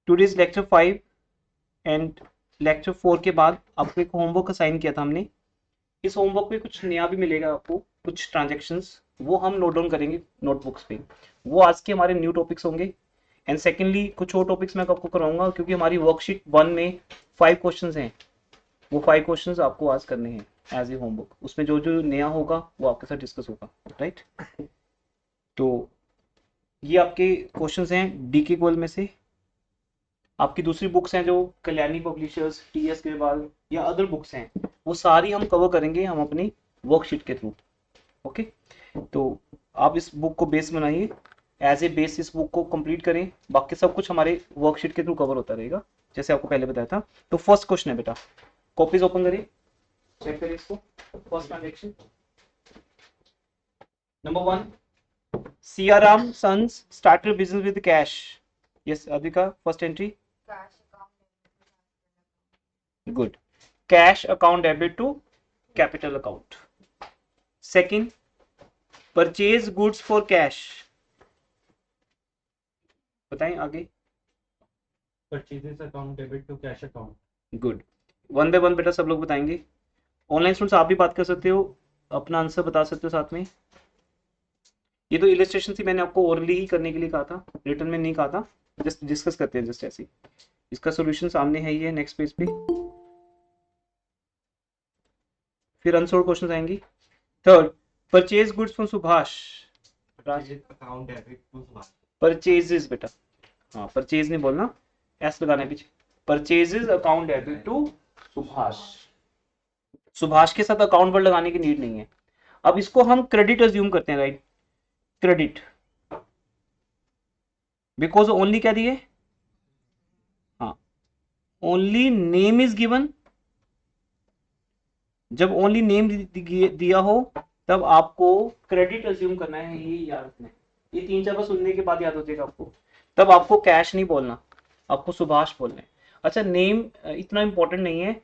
Today's lecture 5 and lecture 4 के बाद आपको एक होमवर्क असाइन किया था हमने। इस होमवर्क में कुछ नया भी मिलेगा आपको, कुछ ट्रांजेक्शंस वो हम नोट डाउन करेंगे नोटबुक्स पे। वो आज के हमारे न्यू टॉपिक्स होंगे। एंड सेकेंडली कुछ और टॉपिक्स मैं आपको कराऊंगा, क्योंकि हमारी वर्कशीट 1 में 5 क्वेश्चंस हैं। वो 5 क्वेश्चंस आपको आज करने हैं एज ए होमवर्क। उसमें जो जो नया होगा वो आपके साथ डिस्कस होगा, राइट। तो ये आपके क्वेश्चंस हैं डीके गोल में से। आपकी दूसरी बुक्स हैं जो कल्याणी पब्लिशर्स, टीएस ग्रेवाल या अदर बुक्स हैं, वो सारी हम कवर करेंगे हम अपनी वर्कशीट के थ्रू। ओके, तो आप इस बुक को बेस बनाइए, एज ए बेस इस बुक को कंप्लीट करें। बाकी सब कुछ हमारे वर्कशीट के थ्रू कवर होता रहेगा, जैसे आपको पहले बताया था। तो फर्स्ट क्वेश्चन है बेटा, कॉपीज ओपन करें, चेक करें इसको। First transaction number 1, Siyaram sons started business with cash. Yes Adhika, first entry. Good, cash account debit to capital account. Second, purchase goods for cash. बताएं आगे। Purchases account debit to cash account. Good, one by one बेटा सब लोग बताएंगे। Online students आप भी बात कर सकते हो, अपना आंसर बता सकते हो साथ में। ये तो इलस्ट्रेशन थी, मैंने आपको ओरली ही करने के लिए कहा था, रिटर्न में नहीं कहा था। जस्ट डिस्कस करते हैं जस्ट ऐसे। इसका सॉल्यूशन सामने है, ये नेक्स्ट पेज पे। फिर अनसोल्ड क्वेश्चंस आएंगी। Third, purchase goods from Subhash. Account debit to Subhash. Purchases बेटा, हाँ परचेज नहीं बोलना, एस लगाना है पीछे। Purchases account debit to Subhash. Subhash के साथ अकाउंट वर्ड लगाने की नीड नहीं है। अब इसको हम क्रेडिट अज्यूम करते हैं, राइट। क्रेडिट, बिकॉज ओनली क्या दिए, हाँ ओनली नेम इज गिवन। जब ओनली नेम दिया हो तब आपको क्रेडिट अज्यूम करना है, ये याद रखना है। ये 3-4 बार सुनने के बाद याद हो जाएगा आपको। तब आपको कैश नहीं बोलना, आपको सुभाष बोलना है। अच्छा, नेम इतना इंपॉर्टेंट नहीं है।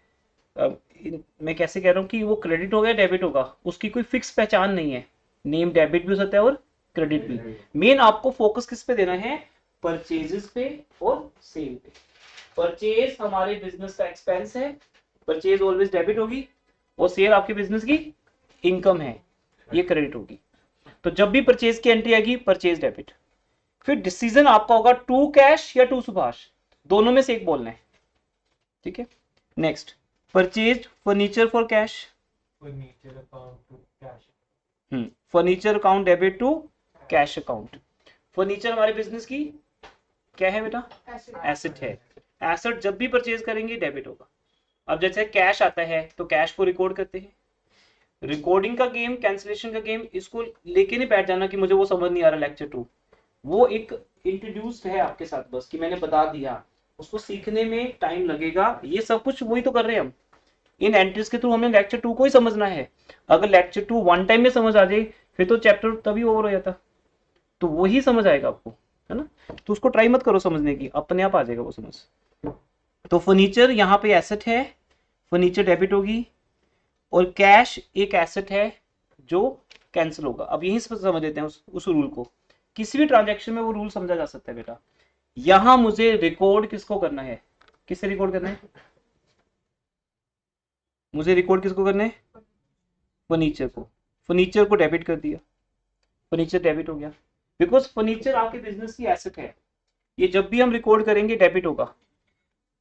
मैं कैसे कह रहा हूँ कि वो क्रेडिट होगा या डेबिट होगा, उसकी कोई फिक्स पहचान नहीं है। नेम डेबिट भी हो सकता है और क्रेडिट भी। मेन आपको फोकस किस पे देना है, परचेजेस पे और सेल पे। परचेज हमारे बिजनेस का एक्सपेंस है, परचेज ऑलवेज डेबिट होगी, और सेल आपके बिजनेस की इनकम है, ये क्रेडिट होगी। तो जब भी परचेज की एंट्री आएगी परचेज डेबिट। फिर डिसीजन आपका होगा टू कैश या टू सुभाष, दोनों में से एक बोलना है, ठीक है। Next, purchase furniture for cash. Furniture account to cash. Furniture account debit to cash account. Furniture हमारे बिजनेस की क्या है बेटा, एसेट है। एसेट जब भी परचेज करेंगे डेबिट होगा। अब जैसे कैश आता है तो कैश को रिकॉर्ड करते हैं। रिकॉर्डिंग का गेम, कैंसिलेशन का गेम, इसको लेके नहीं बैठ जाना कि मुझे वो समझ नहीं आ रहा लेक्चर 2। वो एक इंट्रोड्यूस्ड है आपके साथ, बस कि मैंने बता दिया। उसको सीखने में टाइम लगेगा, ये सब कुछ वही तो कर रहे हैं हम। इन एंट्रीज के थ्रू हमें लेक्चर 2 को ही समझना है। अगर लेक्चर 2 वन टाइम में समझ आ जाए फिर तो चैप्टर तभी ओवर हो जाता। तो वही समझ आएगा आपको, है ना। तो उसको ट्राई मत करो समझने की, अपने आप आ जाएगा वो समझ। तो फर्नीचर यहाँ पे एसेट है, फर्नीचर डेबिट होगी। और कैश एक एसेट है जो कैंसिल होगा। अब यही समझ लेते हैं उस रूल को। किसी भी ट्रांजैक्शन में वो रूल समझा जा सकता है बेटा। यहां मुझे रिकॉर्ड किसको करना है, किससे रिकॉर्ड करना है, मुझे रिकॉर्ड किसको करना है, फर्नीचर को। फर्नीचर को डेबिट कर दिया, फर्नीचर डेबिट हो गया, बिकॉज फर्नीचर आपके बिजनेस की एसेट है। ये जब भी हम रिकॉर्ड करेंगे डेबिट होगा।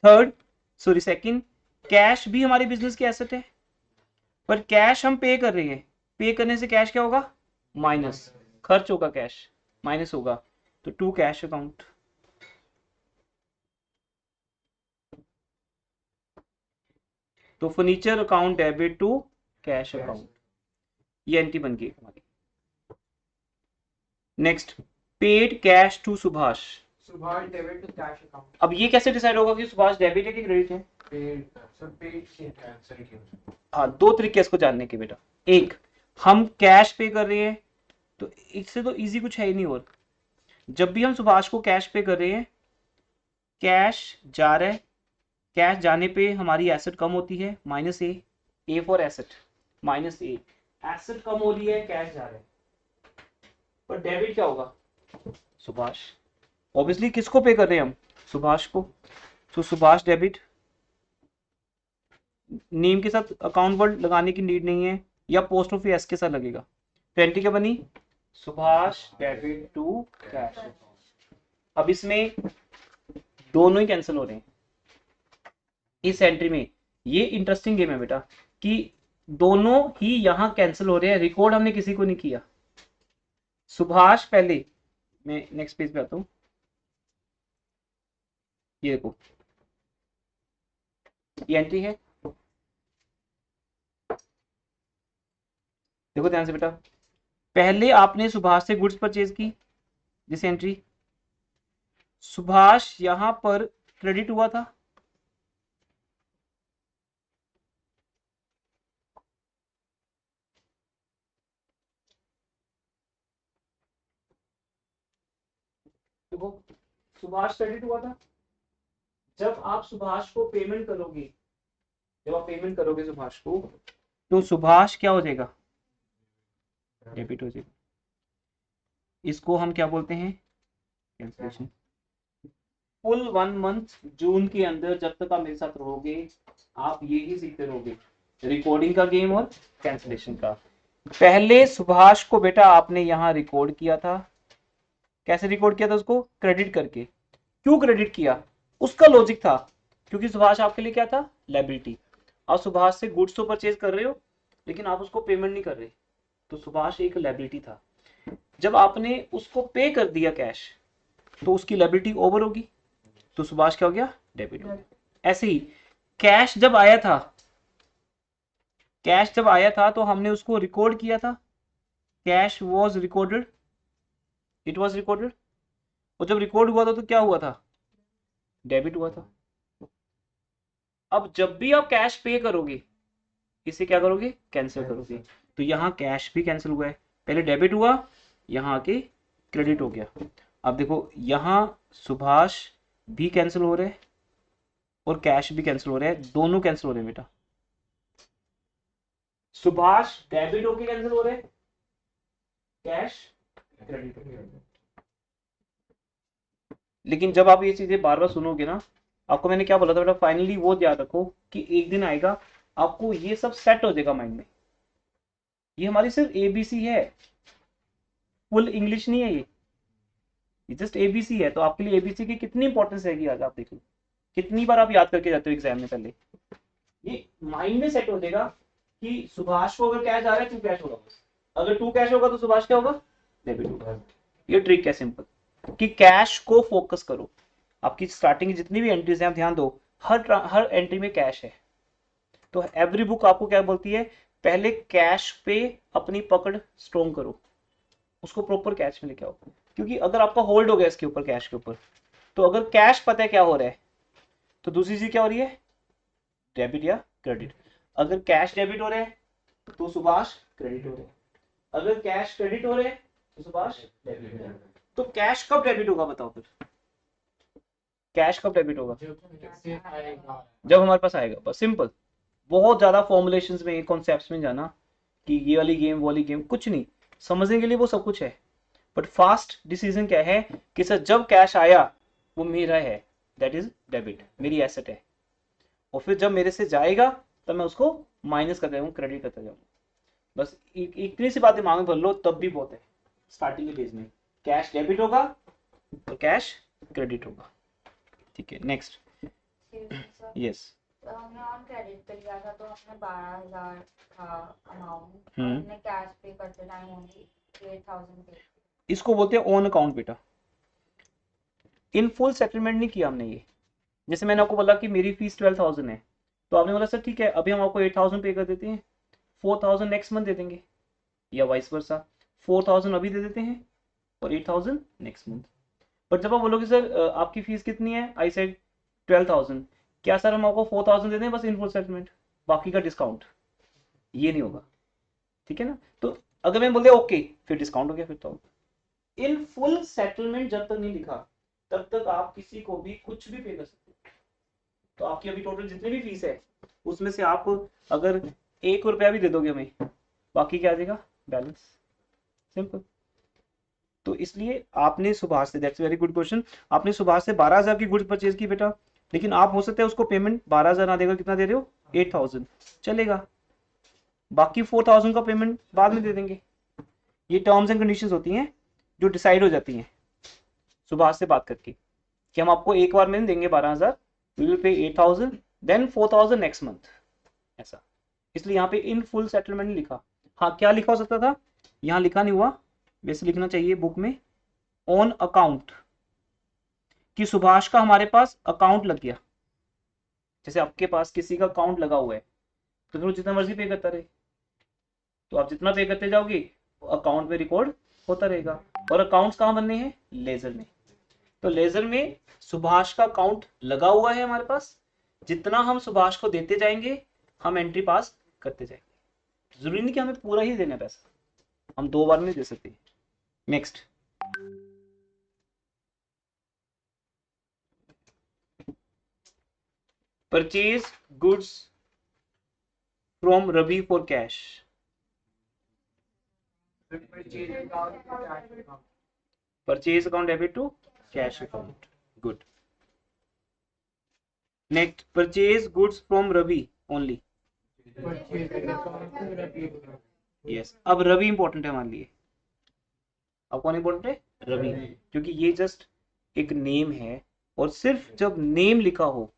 थर्ड, सॉरी सेकंड, कैश भी हमारे बिजनेस की एसेट है, पर कैश हम पे कर रहे हैं। पे करने से कैश क्या होगा, माइनस, खर्च होगा, कैश माइनस होगा। तो टू कैश अकाउंट। तो furniture account debit to cash account, ये एंट्री बन गई हमारी। Next, paid cash to Subhash. Subhash debit to cash account. अब ये कैसे डिसाइड होगा कि सुभाष डेबिट है कि क्रेडिट है। पेड सर, पेड से कैंसिल किया। हाँ, दो तरीके इसको जानने के बेटा। एक, हम कैश पे कर रहे हैं, तो इससे तो इजी कुछ है ही नहीं। और जब भी हम सुभाष को कैश पे कर रहे हैं, कैश जा रहा है, कैश जाने पे हमारी एसेट कम होती है, minus a for asset, minus a. Asset कम हो रही है, कैश जा रहा है, पर डेबिट क्या होगा, सुभाष। ऑब्वियसली किसको पे कर रहे हैं हम, सुभाष को। तो सुभाष डेबिट, नेम के साथ अकाउंट वर्ड लगाने की नीड नहीं है, या पोस्ट ऑफ एस के साथ लगेगा। तो एंट्री क्या बनी, सुभाष डेबिट टू कैश। अब इसमें दोनों ही कैंसिल हो रहे हैं इस एंट्री में। ये इंटरेस्टिंग गेम है बेटा कि दोनों ही यहां कैंसिल हो रहे हैं, रिकॉर्ड हमने किसी को नहीं किया। सुभाष पहले, मैं नेक्स्ट पेज पे आता हूं, ये देखो ये एंट्री है, देखो ध्यान से बेटा। पहले आपने सुभाष से गुड्स परचेज की, दिस एंट्री। सुभाष यहां पर क्रेडिट हुआ था, देखो सुभाष क्रेडिट हुआ था। जब आप सुभाष को पेमेंट करोगे, जब आप पेमेंट करोगे सुभाष को, तो सुभाष क्या हो जाएगा, डेबिट हो जाएगा। इसको हम क्या बोलते हैं, कैंसिलेशन। फुल 1 मंथ जून के अंदर जब तक आप मेरे साथ रहोगे, आप ये ही सीखते रहोगे, रिकॉर्डिंग का गेम और कैंसिलेशन का। पहले सुभाष को बेटा आपने यहां रिकॉर्ड किया था, कैसे रिकॉर्ड किया था, उसको क्रेडिट करके। क्यों क्रेडिट किया, उसका लॉजिक था, क्योंकि सुभाष आपके लिए क्या था, लायबिलिटी। आप सुभाष से गुड्स तो परचेज कर रहे हो, लेकिन आप उसको पेमेंट नहीं कर रहे, तो सुभाष एक लायबिलिटी था। जब आपने उसको पे कर दिया कैश, तो उसकी लायबिलिटी ओवर होगी, तो सुभाष क्या हो गया, डेबिट हो गया। ऐसे ही कैश जब आया था, कैश जब आया था तो हमने उसको रिकॉर्ड किया था, cash was recorded, it was recorded. और जब रिकॉर्ड हुआ था तो क्या हुआ था, डेबिट हुआ था। अब जब भी आप कैश पे करोगे, इसे क्या करोगे, कैंसिल करोगे। तो यहाँ कैश भी कैंसिल हुआ है, पहले डेबिट हुआ, यहाँ आके क्रेडिट हो गया। अब देखो यहाँ सुभाष भी कैंसिल हो रहे हैं और कैश भी कैंसिल हो रहे हैं, दोनों कैंसिल हो रहे हैं बेटा। सुभाष डेबिट होके कैंसिल हो रहे हैं, कैश क्रेडिट हो गया। लेकिन जब आप ये चीजें बार बार सुनोगे ना, आपको मैंने क्या बोला था बेटा, फाइनली वो याद रखो कि एक दिन आएगा आपको ये सब सेट हो जाएगा माइंड में। ये हमारी सिर्फ एबीसी है, फुल इंग्लिश नहीं है ये जस्ट एबीसी है। तो आपके लिए एबीसी की कितनी इंपॉर्टेंस रहेगी आज आप देखो, कितनी बार आप याद करके जाते हो एग्जाम में। पहले ये माइंड में सेट हो जाएगा कि सुभाष को अगर कैश आ रहा है, टू कैश होगा, अगर टू कैश होगा तो सुभाष क्या होगा, डेबिट होगा। ये ट्रिक है सिंपल, कि कैश को फोकस करो। आपकी स्टार्टिंग की जितनी भी एंट्रीज हैं, आप ध्यान दो, हर एंट्री में कैश है। तो एवरी बुक आपको क्या बोलती है, पहले कैश पे अपनी पकड़ स्ट्रोंग करो, उसको प्रॉपर कैश में लेके आओ। क्योंकि अगर आपका होल्ड हो गया इसके ऊपर, कैश के ऊपर, तो अगर कैश पता है क्या हो रहा है, तो दूसरी चीज क्या हो रही है, डेबिट या क्रेडिट। अगर कैश डेबिट हो रहे हैं तो सुभाष क्रेडिट हो रहे हैं, अगर कैश क्रेडिट हो रहे हैं तो सुभाष डेबिट हो रहे हैं। तो कैश कब डेबिट होगा बताओ फिर, कैश कब डेबिट होगा, जब हमारे पास आएगा, बस सिंपल। बहुत ज्यादा फॉर्मुलेशंस में, कॉन्सेप्ट्स में जाना कि ये वाली गेम वो वाली गेम, कुछ नहीं, समझने के लिए वो सब कुछ है। बट फास्ट डिसीजन क्या है कि सर जब कैश आया वो मेरा है, दैट इज डेबिट, मेरी एसेट है। और फिर जब मेरे से जाएगा तब मैं उसको माइनस करता जाऊँ, क्रेडिट करता जाऊँ। बस इतनी सी बात दिमाग में भर लो, तब भी बहुत है। स्टार्टिंग के पेज में कैश डेबिट होगा और कैश क्रेडिट होगा। ठीक है, नेक्स्ट। यस, तो हमने ऑन क्रेडिट पे लिया था, तो हमने 12,000 था अमाउंट, और हमने कैश पे करते टाइम ओनली 8,000 पे। इसको बोलते हैं ऑन अकाउंट बेटा। इन फुल सेटलमेंट नहीं किया हमने ये। जैसे मैंने आपको बोला कि मेरी फीस 12,000 है, तो आपने बोला सर ठीक है अभी हम आपको 8,000 पे कर देते हैं, 4,000 नेक्स्ट मंथ दे देंगे, या वाइस वर्सा, 4,000 अभी दे देते हैं और 8,000 नेक्स्ट मंथ। बट जब आप बोलोगे सर आपकी फीस कितनी है, आई सेड 12,000, क्या सर हम आपको 4,000 दे दें बस इन फुल सेटलमेंट, बाकी का डिस्काउंट, ये नहीं होगा। ठीक है ना। तो अगर मैं बोल दिया ओके, फिर डिस्काउंट हो गया, फिर तो इन फुल सेटलमेंट जब तक नहीं लिखा तब तक आप किसी को भी कुछ भी पे कर सकते हो। तो आपकी अभी टोटल जितनी भी फीस है उसमें से आप अगर 1 रुपया भी दे दोगे हमें, बाकी क्या आ जाएगा, बैलेंस। सिंपल। तो इसलिए आपने सुभाष से, दैट्स वेरी गुड क्वेश्चन, आपने सुभाष से 12,000 की गुड्स परचेज की बेटा, लेकिन आप हो सकता है उसको पेमेंट 12,000 ना देगा, कितना दे रहे हो 8,000, चलेगा, बाकी 4,000 का पेमेंट बाद में दे देंगे। ये टर्म्स एंड कंडीशंस होती हैं जो डिसाइड हो जाती हैं सुभाष से बात करके कि हम आपको एक बार में देंगे 12,000, we will pay 8,000 then 4,000 next month, ऐसा। इसलिए यहाँ पे इन फुल सेटलमेंट लिखा। हाँ, क्या लिखा हो सकता था, यहाँ लिखा नहीं हुआ, वैसे लिखना चाहिए बुक में, ऑन अकाउंट, कि सुभाष का हमारे पास अकाउंट लग गया। जैसे आपके पास किसी का अकाउंट लगा हुआ है तो फिर वो जितना मर्जी पे करता रहे, तो आप जितना पे करते जाओगे अकाउंट में रिकॉर्ड होता रहेगा। और अकाउंट्स कहाँ बनने हैं, लेजर में। तो लेजर में सुभाष का अकाउंट लगा हुआ है हमारे पास, जितना हम सुभाष को देते जाएंगे हम एंट्री पास करते जाएंगे। जरूरी नहीं कि हमें पूरा ही देना पैसा, हम 2 बार में दे सकते हैं। Next, purchase goods from Ravi for cash. Purchase account debit to cash account, good. Next, purchase goods from Ravi only. Yes, अब रवि इंपॉर्टेंट है हमारे लिए। अब कौन इंपॉर्टेंट है, रवि, क्योंकि ये जस्ट एक नेम है, और सिर्फ जब नेम लिखा हो,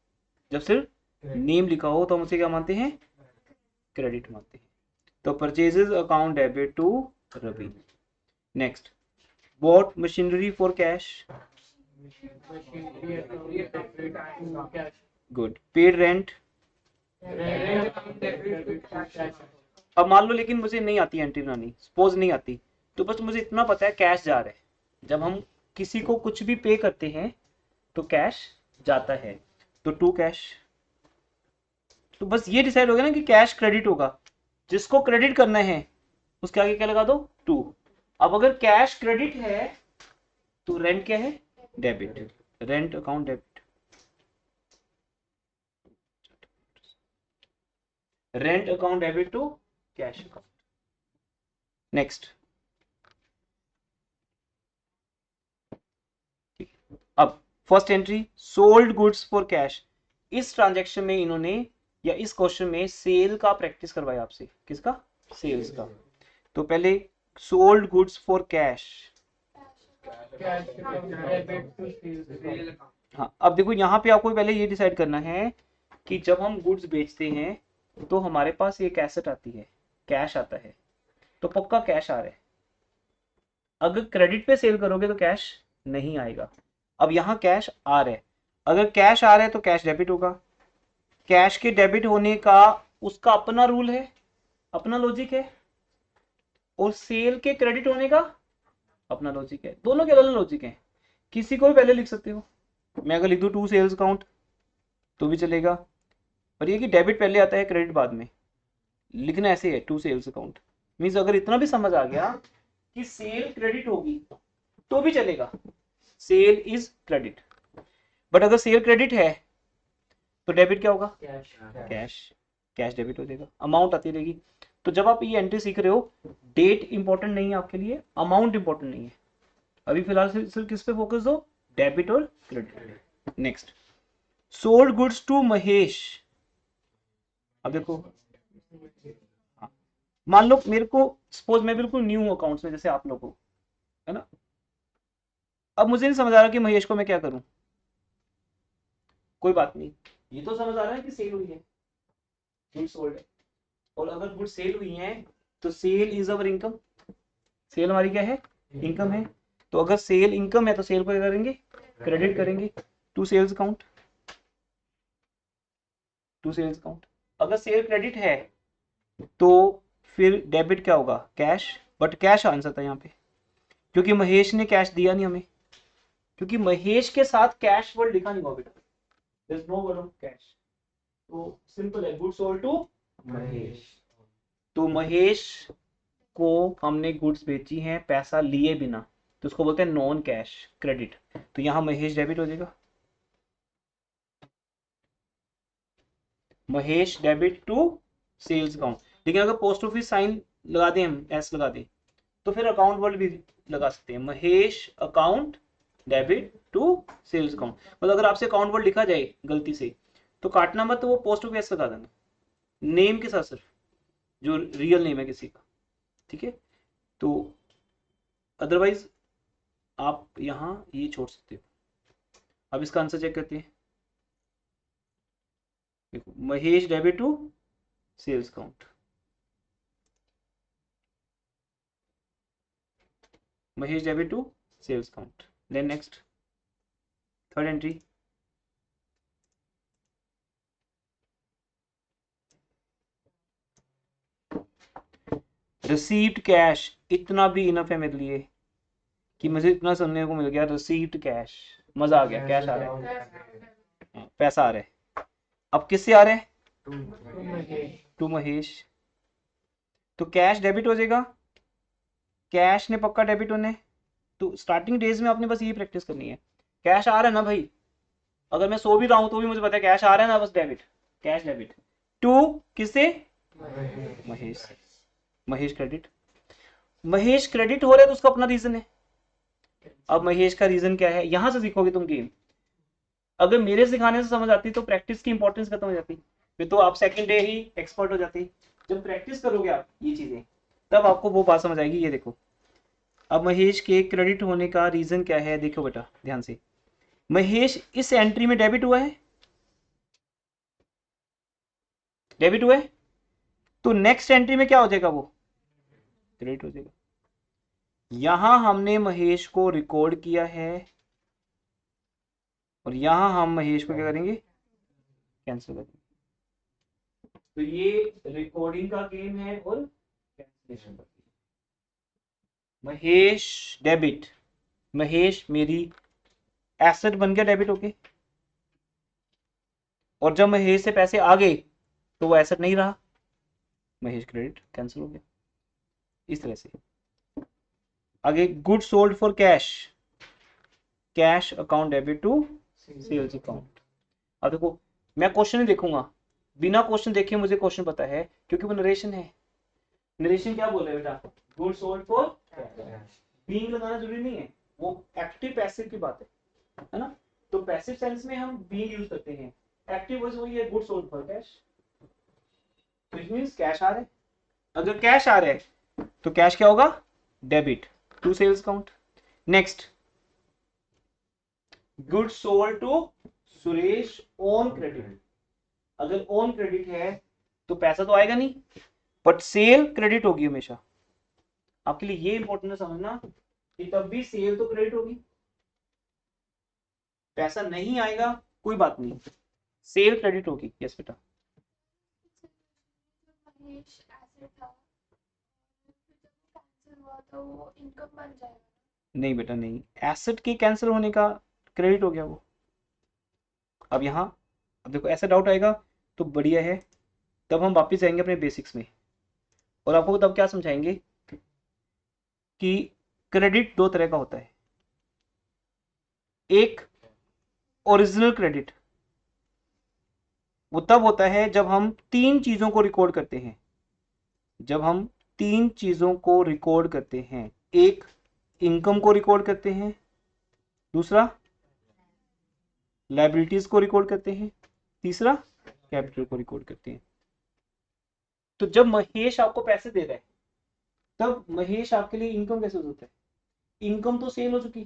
जब सिर्फ नेम लिखा हो तो हम उसे क्या मानते हैं, क्रेडिट मानते हैं। तो purchases account debit to Ravi. Next, bought machinery for cash, good. Paid rent, अब मान लो लेकिन मुझे नहीं आती एंट्री बनानी, सपोज नहीं आती, तो बस मुझे इतना पता है कैश जा रहा है। जब हम किसी को कुछ भी पे करते हैं तो कैश जाता है, तो टू कैश। तो बस ये डिसाइड हो गया ना कि कैश क्रेडिट होगा, जिसको क्रेडिट करना है उसके आगे क्या लगा दो, टू। अब अगर कैश क्रेडिट है तो रेंट क्या है, debit, rent account debit, rent account debit to cash account. Next, अब first entry sold goods for cash. इस ट्रांजैक्शन में इन्होंने, या इस क्वेश्चन में सेल का प्रैक्टिस करवाया आपसे, किसका, सेल्स का। तो पहले सोल्ड गुड्स फॉर कैश, हाँ। अब देखो यहाँ पे आपको पहले ये डिसाइड करना है कि जब हम गुड्स बेचते हैं तो हमारे पास एक एसेट आती है, कैश आता है, तो पक्का कैश आ रहा है। अगर क्रेडिट पे सेल करोगे तो कैश नहीं आएगा। अब यहाँ कैश आ रहा है, अगर कैश आ रहा है तो कैश डेबिट होगा। कैश के डेबिट होने का उसका अपना रूल है, अपना लॉजिक है, और सेल के क्रेडिट होने का अपना लॉजिक है। दोनों के अलग लॉजिक है, किसी को भी पहले लिख सकते हो। मैं अगर लिख दूं टू सेल्स अकाउंट तो भी चलेगा, पर ये कि डेबिट पहले आता है क्रेडिट बाद में, लिखना ऐसे है टू सेल्स अकाउंट। मीन्स अगर इतना भी समझ आ गया कि सेल क्रेडिट होगी तो भी चलेगा, सेल इज क्रेडिट। बट अगर सेल क्रेडिट है तो डेबिट क्या होगा, कैश, कैश डेबिट हो जाएगा, अमाउंट आती रहेगी। तो जब आप ये एंट्री सीख रहे हो, डेट इंपॉर्टेंट नहीं है आपके लिए, अमाउंट इंपॉर्टेंट नहीं है। अभी फिलहाल सिर्फ किस पे फोकस दो, डेबिट और credit. Next, sold goods to Mahesh. अब देखो, मान लो मेरे को, सपोज मैं बिल्कुल न्यू हूं अकाउंट्स में, जैसे आप लोग हो, है ना। अब मुझे नहीं समझ आ रहा कि महेश को मैं क्या करूं। कोई बात नहीं, ये तो समझ आ रहा है कि सेल हुई है, गुड सोल्ड है, और अगर गुड सेल हुई है तो sale is our income. Sale हमारी क्या है, इनकम है। तो अगर सेल इनकम है तो सेल को क्या करेंगे, क्रेडिट करेंगे to sales account, to sales account. अगर सेल क्रेडिट है तो फिर डेबिट क्या होगा, कैश। बट कैश आंसर था यहाँ पे, क्योंकि महेश ने कैश दिया नहीं हमें, क्योंकि महेश के साथ कैश वर्ड लिखा नहीं हुआ बेटा, there is no word of cash. तो सिंपल है, गुड सोल्ड टू महेश। तो महेश को हमने गुड्स बेची हैं पैसा लिए बिना, तो उसको बोलते हैं नॉन कैश क्रेडिट। तो यहां महेश डेबिट हो जाएगा, Mahesh debit to sales account. लेकिन अगर पोस्ट ऑफिस साइन लगा दें, हम एस लगा दें, तो फिर अकाउंट वर्ड भी लगा सकते हैं, Mahesh account debit to sales account. मतलब अगर आपसे अकाउंट वर्ड लिखा जाए गलती से तो काटना मत, तो वो पोस्ट ऑफ एस लगा देना नेम के साथ, सिर्फ जो रियल नेम है किसी का, ठीक है। तो अदरवाइज आप यहाँ ये छोड़ सकते हो। अब इसका आंसर चेक करते हैं। देखो, Mahesh debit to sales account, Mahesh debit to sales account. Then next third entry, received cash. इतना भी इनफ है मेरे लिए कि मुझे इतना सुनने को मिल गया, रिसीव्ड कैश, मजा आ गया, कैश आ रहा है, पैसा आ रहा है। अब किससे आ रहा है? टू महेश। तो कैश डेबिट हो जाएगा, कैश ने पक्का डेबिट होने। तो स्टार्टिंग डेज में आपने बस ये प्रैक्टिस करनी है, कैश आ रहा है ना भाई, अगर मैं सो भी रहा हूं तो भी मुझे पता है कैश आ रहा है ना, बस डेबिट, कैश डेबिट टू किससे? महेश। महेश क्रेडिट, महेश क्रेडिट हो रहा है तो उसका अपना रीजन है। अब महेश का रीजन क्या है, यहां से सीखोगे तुम गेम। अगर मेरे सिखाने से समझ आती तो प्रैक्टिस की इंपॉर्टेंस खत्म हो जाती, फिर तो आप सेकंड डे ही एक्सपर्ट हो जाती। जब प्रैक्टिस करोगे आप ये चीजें, तब आपको वो बात समझ आएगी। ये देखो, अब महेश के क्रेडिट होने का रीजन क्या है, देखो बेटा ध्यान से। महेश इस एंट्री में डेबिट हुआ है, डेबिट हुआ है, तो नेक्स्ट एंट्री में क्या हो जाएगा, वो क्रेडिट हो जाएगा। यहां हमने महेश को रिकॉर्ड किया है और यहां हम महेश को क्या करेंगे, कैंसिल करेंगे। तो ये रिकॉर्डिंग का गेम है और कैंसिलेशन का गेम। महेश डेबिट, महेश मेरी एसेट बन गया डेबिट होके, और जब महेश से पैसे आ गए तो वो एसेट नहीं रहा, महेश क्रेडिट कैंसिल हो गया। इस तरह से आगे, good sold for cash, cash account debit to sales account. अब देखो, मैं क्वेश्चन नहीं देखूंगा, बिना क्वेश्चन देखे मुझे क्वेश्चन पता है क्योंकि वो नरेशन है। नरेशन क्या बोल रहे हैं बेटा, good sold for cash, being लगाना जरूरी नहीं है, वो एक्टिव पैसिव की बात है ना। तो पैसिव सेंस में हम बीइंग यूज करते हैं, एक्टिव वही है good sold for cash, which means cash आ रहा है। अगर कैश आ रहा है तो कैश क्या होगा, debit to sales account. Next, good sold to Suresh on credit. अगर ऑन क्रेडिट है तो पैसा तो आएगा नहीं, बट सेल क्रेडिट होगी हमेशा। आपके लिए ये इंपॉर्टेंट है समझना कि तब भी सेल तो क्रेडिट होगी, पैसा नहीं आएगा कोई बात नहीं, सेल क्रेडिट होगी। यस बेटा, नहीं बेटा नहीं, एसेट के कैंसिल होने का क्रेडिट हो गया वो। अब यहाँ, अब देखो ऐसा डाउट आएगा तो बढ़िया है, तब हम वापस जाएंगे अपने बेसिक्स में और आपको तब क्या समझाएंगे कि क्रेडिट दो तरह का होता है। एक ओरिजिनल क्रेडिट, वो तब होता है जब हम तीन चीजों को रिकॉर्ड करते हैं, जब हम तीन चीजों को रिकॉर्ड करते हैं। एक, इनकम को रिकॉर्ड करते हैं, दूसरा लायबिलिटीज को रिकॉर्ड करते हैं, तीसरा कैपिटल को रिकॉर्ड करते हैं। तो जब महेश आपको पैसे दे रहा है तब महेश आपके लिए इनकम कैसे होता है, इनकम तो सेल हो चुकी,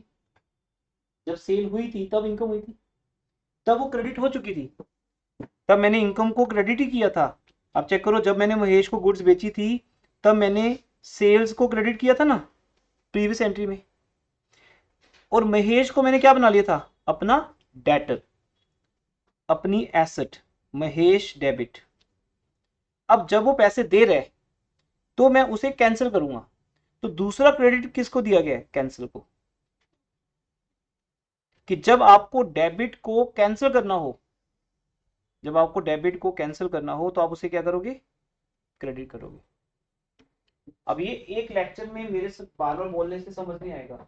जब सेल हुई थी तब इनकम हुई थी, तब वो क्रेडिट हो चुकी थी, तब मैंने इनकम को क्रेडिट ही किया था। आप चेक करो, जब मैंने महेश को गुड्स बेची थी तब मैंने सेल्स को क्रेडिट किया था ना प्रीवियस एंट्री में, और महेश को मैंने क्या बना लिया था, अपना डेटर, अपनी एसेट, महेश डेबिट। अब जब वो पैसे दे रहे तो मैं उसे कैंसिल करूंगा, तो दूसरा क्रेडिट किसको दिया गया है, कैंसिल को। कि जब आपको डेबिट को कैंसिल करना हो, जब आपको डेबिट को कैंसिल करना हो तो आप उसे क्या करोगे, क्रेडिट करोगे। अब ये एक लेक्चर में मेरे से बार बार बोलने से समझ नहीं आएगा,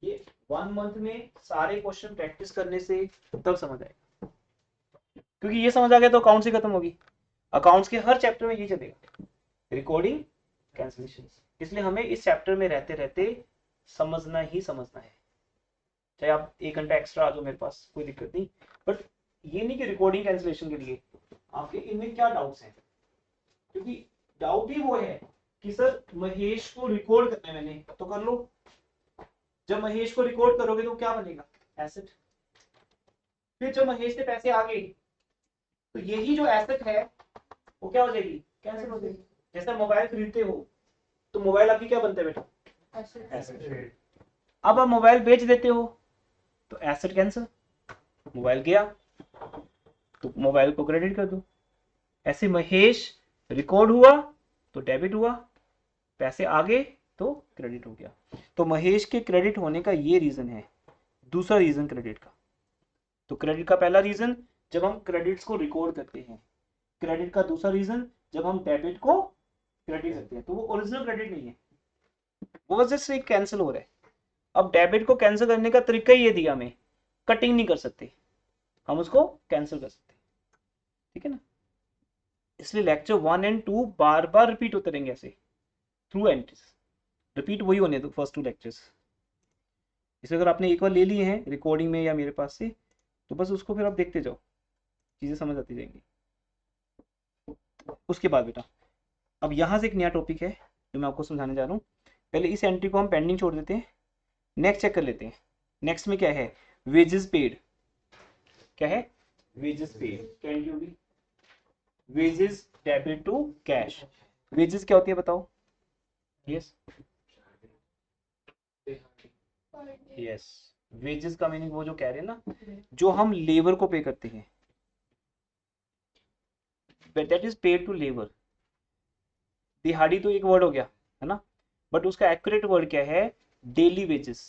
ये 1 मंथ में सारे क्वेश्चन प्रैक्टिस करने से तब समझ आएगा, क्योंकि ये समझ आ गया तो अकाउंट से खत्म होगी। अकाउंट्स के हर चैप्टर में ये चलेगा, रिकॉर्डिंग, कैंसिलेशन। इसलिए हमें इस चैप्टर में रहते रहते समझना ही समझना है, चाहे आप 1 घंटा एक्स्ट्रा आ जाओ मेरे पास, कोई दिक्कत नहीं। बट ये नहीं कि रिकॉर्डिंग कैंसिलेशन के लिए आपके इनमें क्या डाउट्स हैं, क्योंकि डाउट ही वो है कि सर महेश को रिकॉर्ड करना है मैंने, तो कर लो। जब महेश को रिकॉर्ड करोगे तो क्या बनेगा, एसेट। फिर जब महेश के पैसे आ गए तो यही जो एसेट है वो क्या हो जाएगी, कैंसिल हो जाएगी। जैसे मोबाइल खरीदते हो तो मोबाइल आपकी क्या बनता है बेटा, एसेट। अब आप मोबाइल बेच देते हो तो एसेट कैंसिल, मोबाइल गया तो मोबाइल को क्रेडिट कर दो। ऐसे महेश रिकॉर्ड हुआ तो डेबिट हुआ, पैसे आ गए तो क्रेडिट हो गया। तो महेश के क्रेडिट होने का ये रीजन है। दूसरा रीजन क्रेडिट का, तो क्रेडिट का पहला रीजन जब हम क्रेडिट्स को रिकॉर्ड करते हैं, क्रेडिट का दूसरा रीजन जब हम डेबिट को क्रेडिट करते हैं। तो वो ओरिजिनल क्रेडिट नहीं है, वो वजह से कैंसिल हो रहा है। अब डेबिट को कैंसिल करने का तरीका ये दिया हमें, कटिंग नहीं कर सकते, हम उसको कैंसिल कर सकते, ठीक है ना। इसलिए लेक्चर 1 और 2 बार बार रिपीट होते रहेंगे ऐसे थ्रू एंट्रीज, रिपीट वही होने दो फर्स्ट 2 लेक्चर्स। इसे अगर आपने एक बार ले लिए हैं रिकॉर्डिंग में या मेरे पास से, तो बस उसको फिर आप देखते जाओ, चीजें समझ आती जाएंगी। उसके बाद बेटा अब यहाँ से एक नया टॉपिक है जो मैं आपको समझाने जा रहा हूँ। पहले इस एंट्री को हम पेंडिंग छोड़ देते हैं, नेक्स्ट चेक कर लेते हैं। नेक्स्ट में क्या है, वेजेस पेड। क्या है, wages paid. Can you be wages debit to cash. Wages क्या होती है बताओ, यस यस, वेजेस का मीनिंग वो जो कह रहे हैं ना, जो हम लेबर को पे करते हैं, that is paid to labour. दिहाड़ी तो एक वर्ड हो गया है ना, बट उसका एक्यूरेट वर्ड क्या है, डेली वेजेस,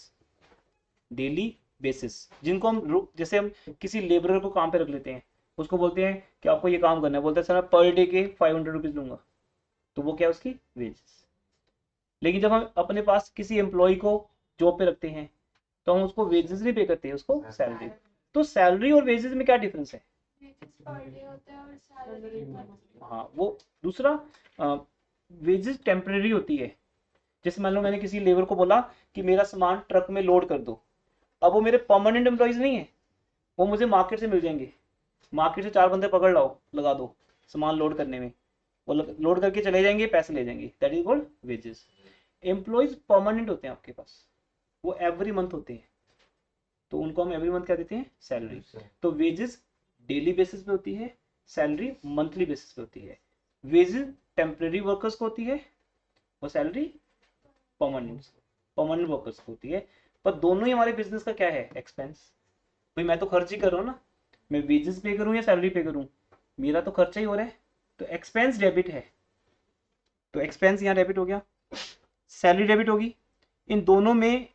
डेली बेसिस। जिनको हम जैसे हम किसी लेबरर को काम पे रख लेते हैं, उसको बोलते हैं कि आपको ये काम करना है, बोलते हैं सर मैं पर डे के 500 रुपीज लूंगा, तो वो क्या है उसकी वेजेस। लेकिन जब हम अपने पास किसी एम्प्लॉय को जॉब पे रखते हैं तो हम उसको वेजेस नहीं पे करते हैं, उसको सैलरी। तो सैलरी और वेजेस में क्या डिफरेंस है, हाँ वो दूसरा, वेजेस टेम्परेरी होती है। जैसे मान लो मैंने किसी लेबर को बोला कि मेरा सामान ट्रक में लोड कर दो, अब वो मेरे परमानेंट एम्प्लॉइज नहीं है, वो मुझे मार्केट से मिल जाएंगे, मार्केट से 4 बंदे पकड़ लाओ, लगा दो सामान लोड करने में, वो लोड करके चले जाएंगे, पैसे ले जाएंगे, that is called wages. Employees permanent होते हैं आपके पास, वो एवरी मंथ होते हैं, तो उनको हम एवरी मंथ क्या देते हैं, सैलरी। तो वेजेस डेली बेसिस पे होती है, सैलरी मंथली बेसिस पे होती है। वेजेस टेम्परेरी वर्कर्स को होती है और सैलरी परमानेंट वर्कर्स को होती है। पर दोनों ही हमारे बिजनेस का क्या है, एक्सपेंस। भाई मैं तो खर्च ही कर रहा हूँ ना, मैं वेजेस पे करूँ या सैलरी पे करूँ, मेरा तो खर्चा ही हो रहा है, तो एक्सपेंस डेबिट है, तो एक्सपेंस यहाँ डेबिट हो गया, सैलरी डेबिट होगी। इन दोनों में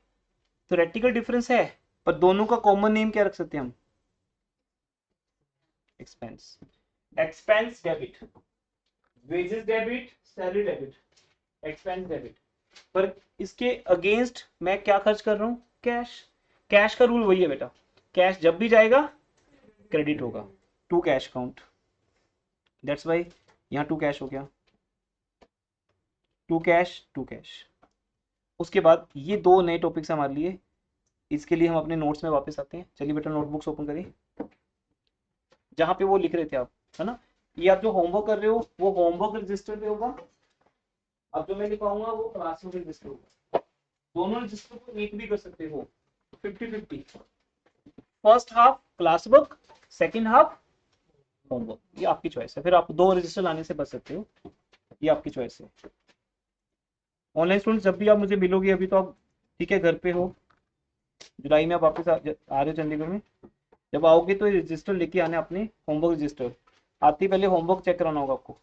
थ्योरेटिकल डिफरेंस है, पर दोनों का कॉमन नेम क्या रख सकते हैं हम, expense. Expense debit, wages debit, salary debit, expense debit. पर इसके अगेंस्ट मैं क्या खर्च कर रहा हूँ, कैश। कैश का रूल वही है बेटा, कैश जब भी जाएगा क्रेडिट होगा to cash account, that's why यहाँ टू कैश हो गया, टू कैश टू कैश। उसके बाद ये 2 नए टॉपिक्स हमारे लिए, इसके लिए हम अपने नोट्स में वापस आते हैं। चलिए बेटा नोटबुक्स ओपन करिए, जहाँ पे वो लिख रहे थे आप, है ना। ये आप जो होमवर्क कर रहे हो वो होमवर्क रजिस्टर पे होगा, अब जो मैं लिखाऊंगा वो क्लासरूम रजिस्टर होगा। दोनों रजिस्टर को एक भी कर सकते हो, 50-50। First half class book, second half homework, ये आपकी चॉइस है। फिर आप 2 रजिस्टर लाने से बच सकते हो, ये आपकी चॉइस है। ऑनलाइन स्टूडेंट जब भी आप मुझे मिलोगे, अभी तो आप ठीक है घर पे हो, जुलाई में आप वापस आ रहे हो चंडीगढ़ में, जब आओगे तो रजिस्टर लेके आने अपने, होमवर्क रजिस्टर। आते ही पहले होमवर्क चेक कराना होगा आपको,